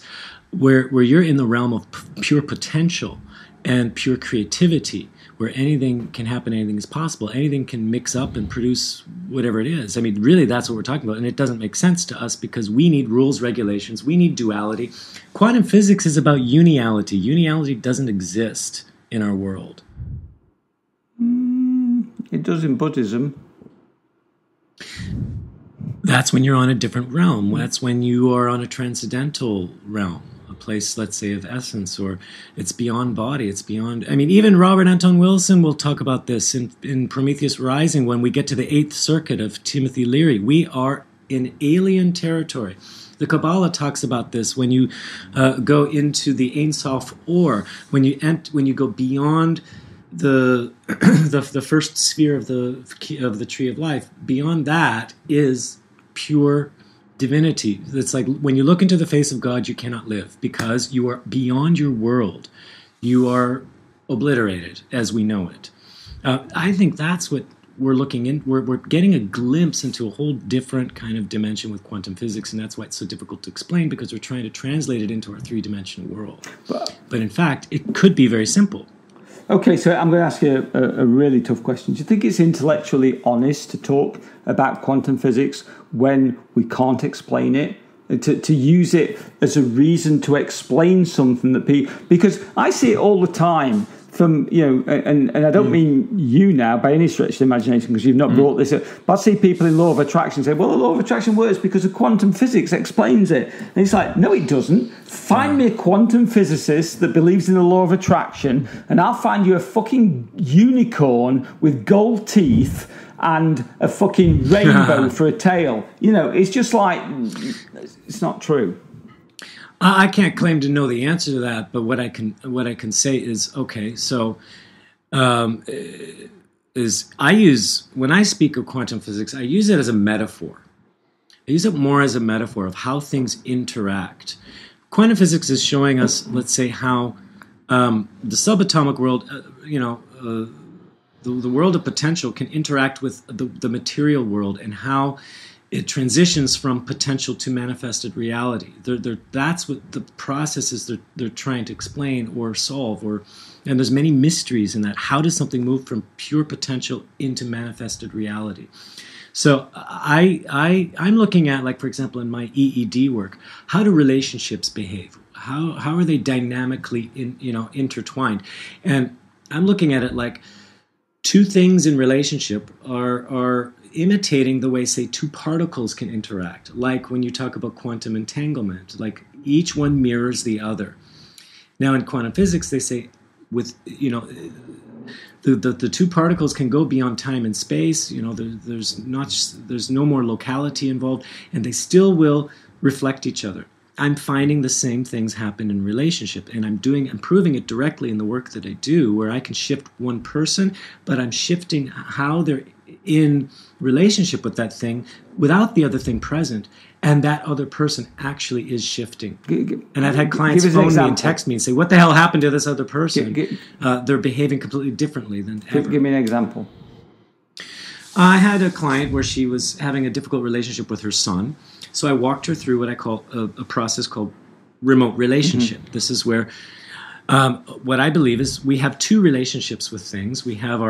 where you're in the realm of pure potential and pure creativity, where anything can happen, anything is possible, anything can mix up and produce whatever it is. I mean, really, that's what we're talking about, and it doesn't make sense to us because we need rules, regulations, we need duality. Quantum physics is about uniality. Uniality doesn't exist in our world. It does in Buddhism. That's when you're on a different realm. That's when you are on a transcendental realm. A place, let's say, of essence, or it's beyond body, it's beyond. I mean, even Robert Anton Wilson will talk about this in Prometheus Rising when we get to the 8th circuit of Timothy Leary. We are in alien territory. The Kabbalah talks about this when you go into the Ein Sof Or, when you go beyond the first sphere of the tree of life. Beyond that is pure divinity. It's like when you look into the face of God, you cannot live because you are beyond your world. You are obliterated as we know it. I think that's what we're looking in. We're getting a glimpse into a whole different kind of dimension with quantum physics, and that's why it's so difficult to explain, because we're trying to translate it into our three-dimensional world. But in fact, it could be very simple. Okay, so I'm going to ask you a really tough question. Do you think it's intellectually honest to talk about quantum physics when we can't explain it? To use it as a reason to explain something that people... Because I see it all the time from, and I don't mean you now by any stretch of the imagination, because you've not brought this up, but I see people in law of attraction say, well, the law of attraction works because of quantum physics explains it. And it's like, no, it doesn't. Find me a quantum physicist that believes in the law of attraction, and I'll find you a fucking unicorn with gold teeth and a fucking rainbow for a tail. It's just like, it's not true. I can't claim to know the answer to that, but what I can say is, okay, so when I speak of quantum physics, I use it as a metaphor. I use it more as a metaphor of how things interact. Quantum physics is showing us, let's say, how the subatomic world, the world of potential can interact with the material world, and how it transitions from potential to manifested reality. That's what the process is they're trying to explain or solve. And there's many mysteries in that. How does something move from pure potential into manifested reality? So I'm looking at, like, for example, in my EED work, how do relationships behave? How are they dynamically intertwined? And I'm looking at it like two things in relationship are imitating the way, say, two particles can interact. Like when you talk about quantum entanglement, like each one mirrors the other. Now in quantum physics, they say the two particles can go beyond time and space. There's no more locality involved, and they still will reflect each other. I'm finding the same things happen in relationship, and I'm proving it directly in the work that I do, where I can shift one person, but I'm shifting how they're in relationship with that thing without the other thing present, and that other person actually is shifting. And I've had clients phone me and text me and say, what the hell happened to this other person? They're behaving completely differently than ever. Give me an example. I had a client where she was having a difficult relationship with her son. So I walked her through what I call a process called remote relationship. Mm-hmm. This is where what I believe is we have two relationships with things. We have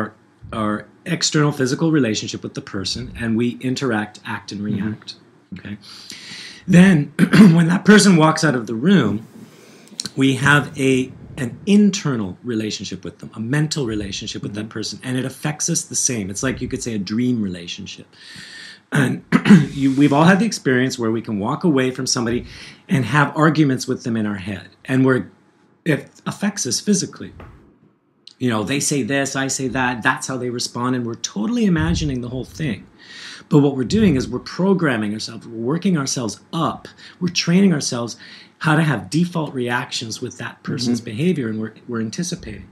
our external physical relationship with the person, and we interact, act, and react. Mm-hmm. Okay. Then when that person walks out of the room, we have an internal relationship with them, a mental relationship with that person, and it affects us the same. It's like you could say a dream relationship. And we've all had the experience where we can walk away from somebody and have arguments with them in our head, and it affects us physically. They say this, I say that, that's how they respond, and we're totally imagining the whole thing. But what we're doing is we're programming ourselves, we're working ourselves up, we're training ourselves how to have default reactions with that person's behavior, and we're anticipating.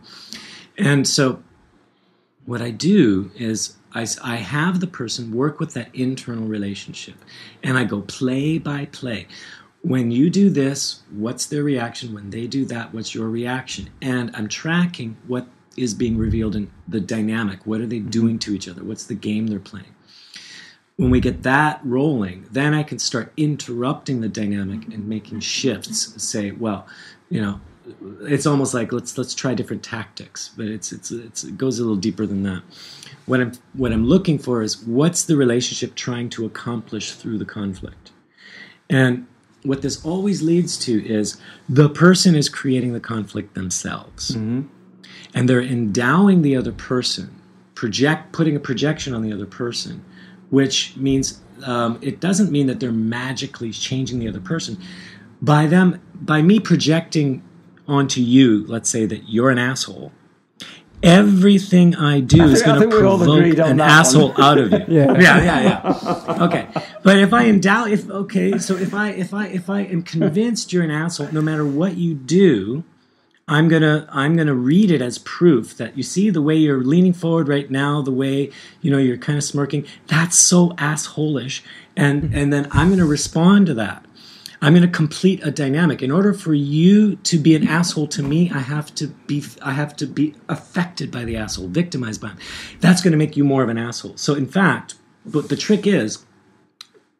And so what I do is I have the person work with that internal relationship, and I go play by play. When you do this, what's their reaction? When they do that, what's your reaction? And I'm tracking what is being revealed in the dynamic. What are they doing to each other? What's the game they're playing? When we get that rolling, then I can start interrupting the dynamic and making shifts. Say, well, it's almost like let's try different tactics, but it goes a little deeper than that. What I'm looking for is what's the relationship trying to accomplish through the conflict. And what this always leads to is the person is creating the conflict themselves. Mm-hmm. And they're endowing the other person, putting a projection on the other person, which means it doesn't mean that they're magically changing the other person. By me projecting onto you, let's say that you're an asshole, everything I do is going to provoke an asshole out of you. Yeah. Okay, but if I am convinced you're an asshole, no matter what you do, I'm gonna read it as proof that, you see, the way you're leaning forward right now, the way you're kind of smirking, that's so assholish, and then I'm gonna respond to that. I'm going to complete a dynamic. In order for you to be an asshole to me, I have to be affected by the asshole, victimized by him. That's going to make you more of an asshole. So in fact, but the trick is,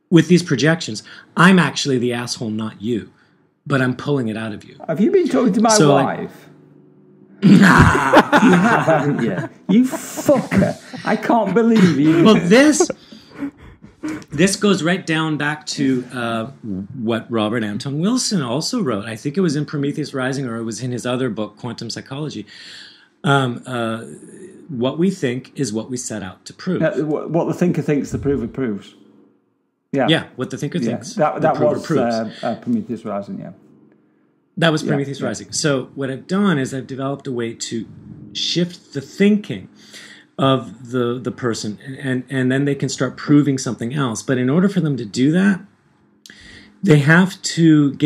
with these projections, I'm actually the asshole, not you, but I'm pulling it out of you. Have you been talking to my wife? You have, haven't you? You fucker. I can't believe you. Well, This goes right down back to what Robert Anton Wilson also wrote. I think it was in Prometheus Rising, or it was in his other book, Quantum Psychology. What we think is what we set out to prove. What the thinker thinks, the prover proves. Yeah, what the thinker thinks, that the prover was proves. Prometheus Rising, yeah. That was Prometheus Rising. So what I've done is I've developed a way to shift the thinking of the person, and then they can start proving something else. But in order for them to do that, they have to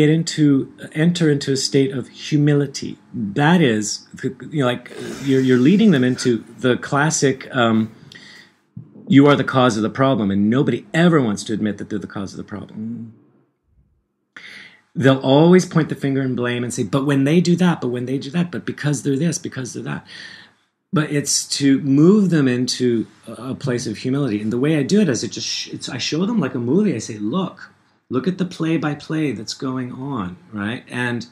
enter into a state of humility. That is, like you're leading them into the classic, you are the cause of the problem, and nobody ever wants to admit that they're the cause of the problem. They'll always point the finger and blame and say, but when they do that, but because they're this, because they're that. But it's to move them into a place of humility. And the way I do it is I show them like a movie. I say, look at the play-by-play that's going on, right? And,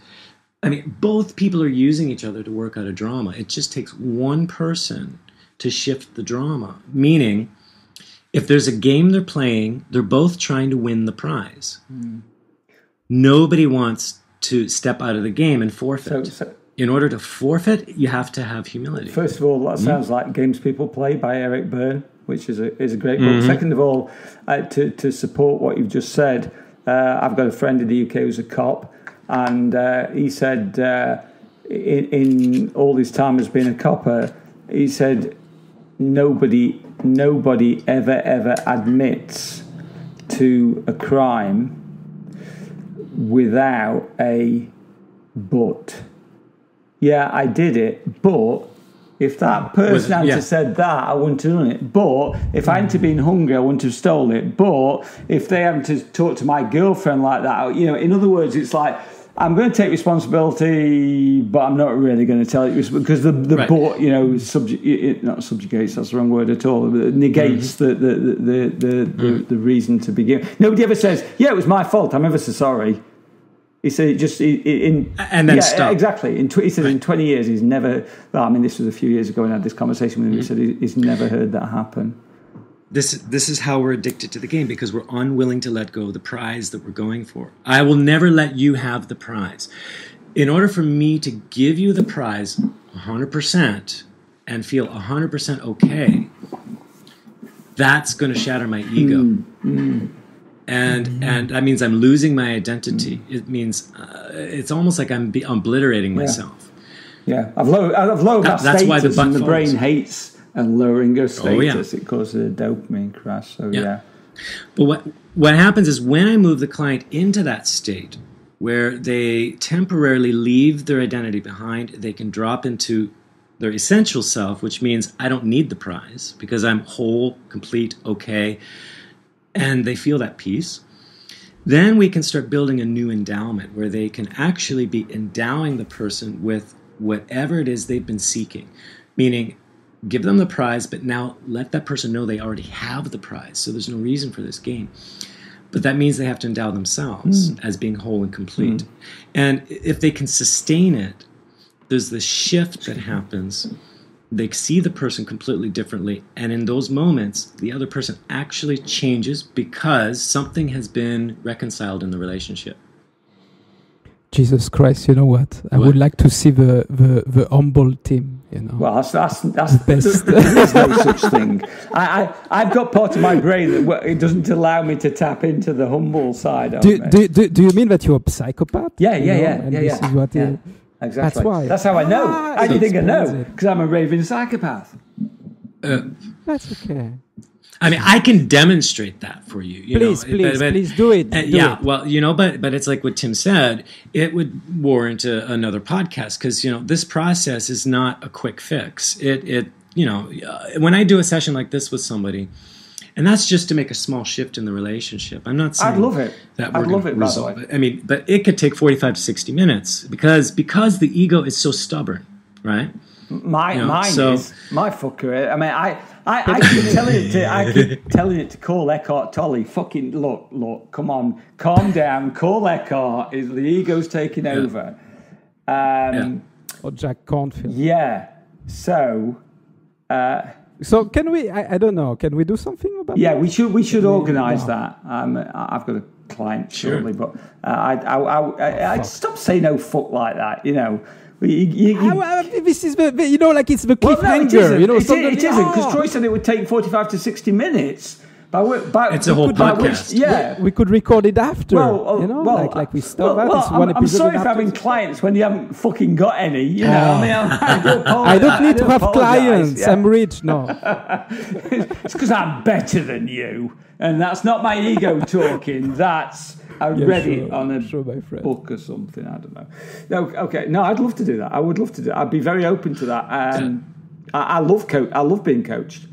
I mean, both people are using each other to work out a drama. It just takes one person to shift the drama. Meaning, if there's a game they're playing, they're both trying to win the prize. Nobody wants to step out of the game and forfeit. In order to forfeit, you have to have humility. First of all, that sounds like Games People Play by Eric Byrne, which is a great book. Second of all, to support what you've just said, I've got a friend in the UK who's a cop, and he said in all his time as being a copper, he said, nobody ever admits to a crime without a but. Yeah, I did it, but if that person hadn't said that, I wouldn't have done it. But if I hadn't been hungry, I wouldn't have stolen it. But if they hadn't talked to my girlfriend like that, in other words, it's like, I'm going to take responsibility, but I'm not really going to tell you because the right. But not subjugates. That's the wrong word at all. It negates the reason to begin. Nobody ever says, "Yeah, it was my fault. I'm ever so sorry." He said, and then stop. Exactly. He said in 20 years he's never. Well, I mean, this was a few years ago, and I had this conversation with him. He said he's never heard that happen. This is how we're addicted to the game, because we're unwilling to let go of the prize that we're going for. I will never let you have the prize. In order for me to give you the prize 100% and feel 100% okay, that's going to shatter my ego. And that means I'm losing my identity. It means it's almost like I'm obliterating myself. Yeah, I've lowered my status, and the brain hates and lowering your status. It causes a dopamine crash. So But what happens is when I move the client into that state where they temporarily leave their identity behind, they can drop into their essential self, which means I don't need the prize because I'm whole, complete, okay, and they feel that peace. Then we can start building a new endowment where they can actually be endowing the person with whatever it is they've been seeking, meaning give them the prize, but now let that person know they already have the prize. So there's no reason for this game. But that means they have to endow themselves as being whole and complete. And if they can sustain it, there's this shift that happens. They see the person completely differently. And in those moments, the other person actually changes because something has been reconciled in the relationship. Jesus Christ, you know what? I would like to see the humble team, Well, that's the best. There's no such thing. I've got part of my brain that it doesn't allow me to tap into the humble side of it. Do you mean that you're a psychopath? Yeah. This is what exactly. That's why. That's how I know. How do you think I know? Because I'm a raving psychopath. That's okay. I mean, I can demonstrate that for you. Please do it. But it's like what Tim said. It would warrant another podcast because this process is not a quick fix. When I do a session like this with somebody, and that's just to make a small shift in the relationship. I'm not saying I'd love it. That we're going to resolve it. I mean, but it could take 45 to 60 minutes because the ego is so stubborn, right? Mine is my fucker. I mean, I keep telling it to call Eckhart Tolle. Fucking look, come on, calm down. Call Eckhart. The ego's taking over. Or Jack Cornfield. Yeah. So can we? I don't know. Can we do something about? Yeah, we should organise that. I've got a client shortly, but I stop saying no fuck like that. This is like it's the cliffhanger. It isn't because Troy said it would take 45 to 60 minutes. It's a whole podcast. We could record it after. Like we start I'm sorry for having clients when you haven't fucking got any. I don't need to have clients. Yeah. I'm rich. No, it's because I'm better than you, and that's not my ego talking. That's I read it on a book or something. I don't know. No, okay. No, I'd love to do that. I would love to do that. I'd be very open to that. I love being coached.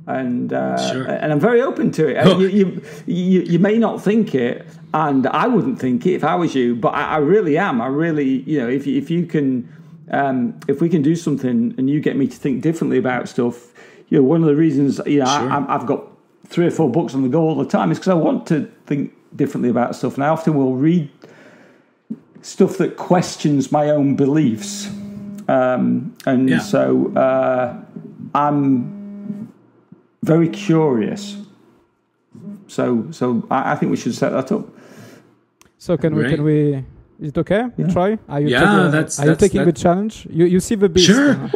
And I'm very open to it. You may not think it, and I wouldn't think it if I was you, but I really am. I really, if you can, if we can do something and you get me to think differently about stuff, one of the reasons, I've got 3 or 4 books on the go all the time is because I want to think differently about stuff, and I often will read stuff that questions my own beliefs, so I'm very curious. So I think we should set that up. So can we? Is it okay? Yeah. Troy? Are you taking taking the challenge? You see the beast? Sure.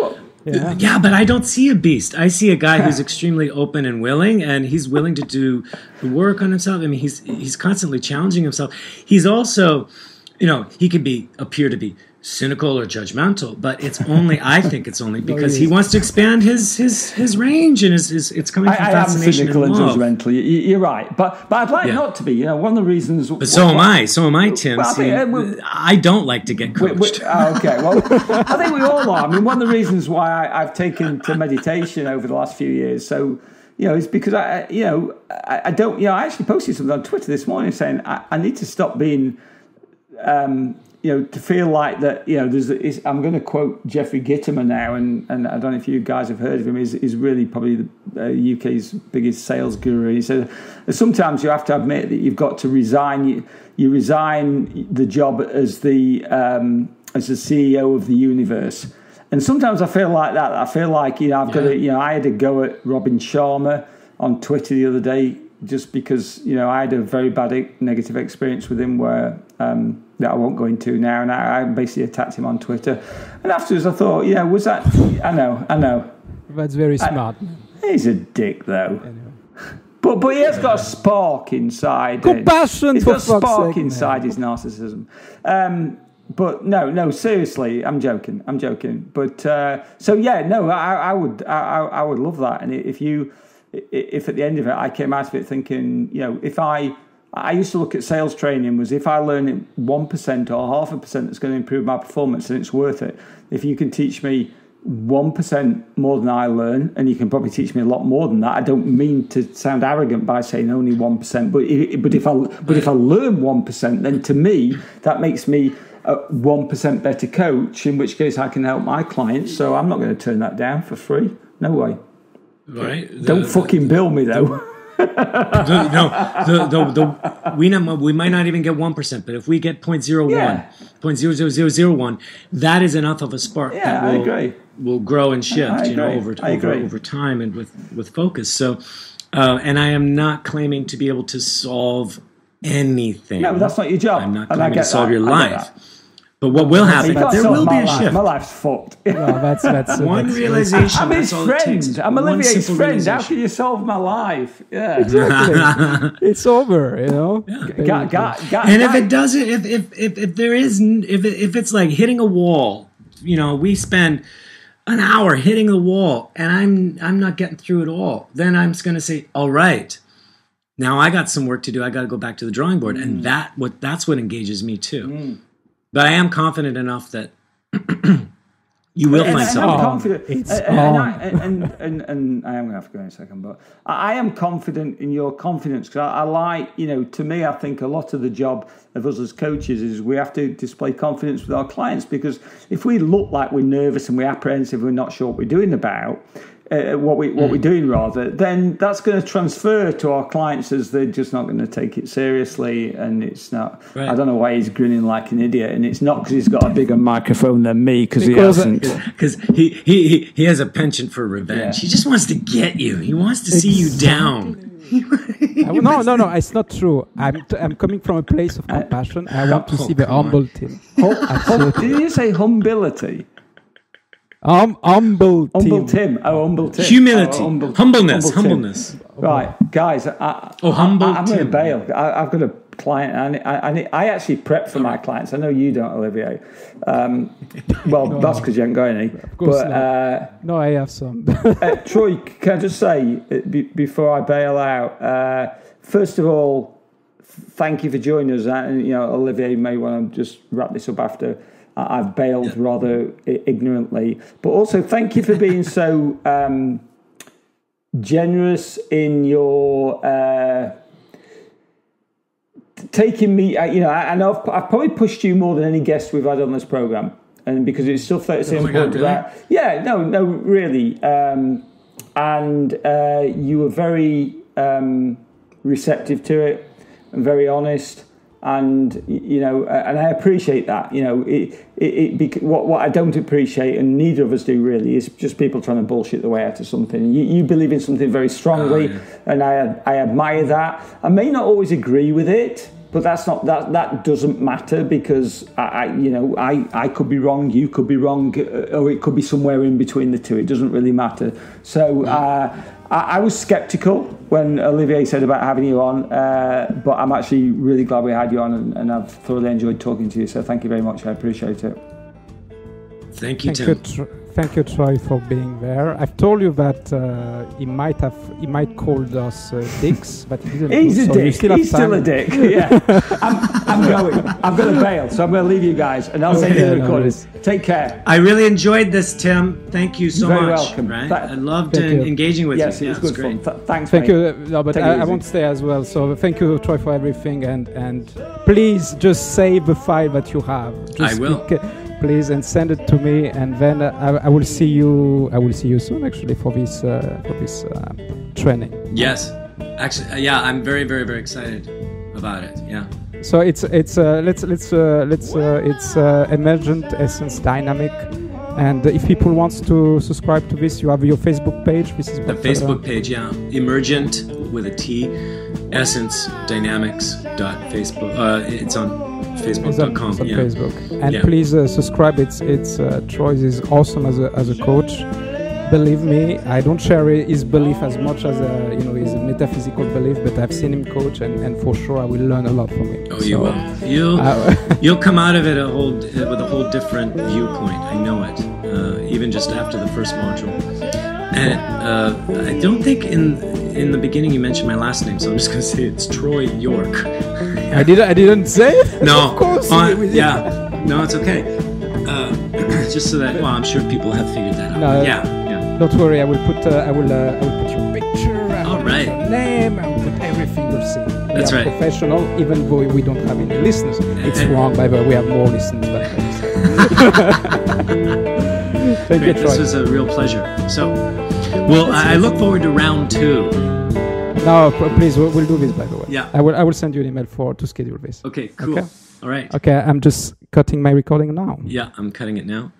Yeah, but I don't see a beast. I see a guy who's extremely open and willing, and he's willing to do the work on himself. I mean, he's constantly challenging himself. He's also, he could appear to be cynical or judgmental, but I think it's only because he wants to expand his range, and it's coming from fascination. I am cynical and judgmental. You're right, but I'd like not to be. One of the reasons. But so am I, Tim. Well, I don't like to get coached. Okay, well, I think we all are. I mean, one of the reasons why I've taken to meditation over the last few years, so it's because I don't. I actually posted something on Twitter this morning saying I need to stop being. To feel like that, I'm going to quote Jeffrey Gitomer now, and I don't know if you guys have heard of him. He's really probably the UK's biggest sales guru. He said sometimes you have to admit that you've got to resign. You resign the job as the CEO of the universe, and sometimes I feel like that. I feel like I've got to. I had a go at Robin Sharma on Twitter the other day just because I had a very bad negative experience with him where. That I won't go into now, and I basically attacked him on Twitter. And afterwards I thought, was that... I know. That's very smart. He's a dick, though. But he has got a spark inside. Compassion, he's got a spark inside his narcissism. But no, seriously, I'm joking. But, I would love that. And if at the end of it, I came out of it thinking, if I used to look at sales training was if I learn it 1% or 0.5% that's going to improve my performance, and it's worth it. If you can teach me 1% more than I learn, and you can probably teach me a lot more than that. I don't mean to sound arrogant by saying only 1%, but if I learn 1%, then to me that makes me a 1% better coach. In which case I can help my clients. So I'm not going to turn that down for free. No way. Right. Don't fucking bill me though. We might not even get 1%, but if we get 0.001, that is enough of a spark that will grow and shift, over time and with focus. So, and I am not claiming to be able to solve anything. No, that's not your job. I'm not claiming to solve your life. But what will happen? There will be a shift. My life's fucked. That's one realization. I'm his friend. I'm Olivier's friend. How can you solve my life? Yeah, exactly. It's over. And if it doesn't, if it's like hitting a wall, we spend an hour hitting the wall, and I'm not getting through it all. Then I'm just going to say, all right. Now I got some work to do. I got to go back to the drawing board, and that's what engages me too. But I am confident enough that you will find something. I'm confident, and I am going to have to go in a second, but I am confident in your confidence because I like, to me, I think a lot of the job of us as coaches is we have to display confidence with our clients, because if we look like we're nervous and we're apprehensive, we're not sure what we're doing about. What we're doing rather, then that's going to transfer to our clients as they're just not going to take it seriously, and it's not. Right. I don't know why he's grinning like an idiot, and it's not because he's got a bigger microphone than me, because he hasn't. Because he has a penchant for revenge. Yeah. He just wants to get you. He wants to see you down. No, it's not true. I'm coming from a place of compassion. I want to see the humble Tim. Did you say humility? Humble Tim. Humble Tim. Humility. Humbleness. Right, guys. I'm going to bail. I've got a client, and I actually prep for my clients. I know you don't, Olivier. That's because you haven't got any. Of course not. No, I have some. Troy, can I just say, before I bail out, first of all, thank you for joining us. And, Olivier may want to just wrap this up after I've bailed rather ignorantly. But also, thank you for being so generous in your taking me. I know I've probably pushed you more than any guest we've had on this program, and because it's stuff that's important about. Yeah, no, really. And you were very receptive to it and very honest. And and I appreciate that. What I don't appreciate, and neither of us do really, is just people trying to bullshit the way out of something. You believe in something very strongly, and I admire that. I may not always agree with it, but that doesn't matter, because I could be wrong, you could be wrong, or it could be somewhere in between the two. It doesn't really matter. So I was sceptical when Olivier said about having you on, but I'm actually really glad we had you on, and I've thoroughly enjoyed talking to you. So thank you very much. I appreciate it. Thank you, Tim. Thank you, Troy, for being there. I've told you that he might called us dicks, but he didn't. He's a dick. He's still a dick. Yeah. I'm going. I'm going to bail, so I'm going to leave you guys, and I'll send you the recordings. Take care. I really enjoyed this, Tim. Thank you so Very much. welcome. Right? I loved engaging with you. Yes, it was good great. fun. Thanks, thank mate. you. No, but I won't stay as well. So thank you, Troy, for everything, and please just save the file that you have. Just I will. Please, and send it to me, and then I will see you. I will see you soon, actually, for this training. Yes, actually, yeah, I'm very, very, very excited about it. Yeah. So it's Emergent Essence Dynamic, and if people wants to subscribe to this, you have your Facebook page. This is the Facebook page, yeah. Emergent with a T, Essence Dynamics .facebook. It's on Facebook.com. It's on Facebook. And please subscribe. It's Troy is awesome as a coach. Believe me, I don't share his belief as much as his metaphysical belief, but I've seen him coach, and for sure I will learn a lot from him. Oh, you will. You'll come out of it with a whole different viewpoint. I know it. Even just after the first module. And I don't think in the beginning you mentioned my last name, so I'm just going to say it's Troy Yorke. I didn't say it? No. Of course. Yeah. No, it's okay. Just so that, I'm sure people have figured that out. No, yeah. Don't worry, I will put your picture, I will put your name, I will put everything you'll see. That's right. Professional, even though we don't have any listeners. It's wrong, by the way, we have more listeners than Thank you, Troy. This was a real pleasure. So, I look forward to round 2. No, please, we'll do this, by the way. Yeah. I will send you an email to schedule this. Okay, cool. Okay? All right. Okay, I'm just cutting my recording now. Yeah, I'm cutting it now.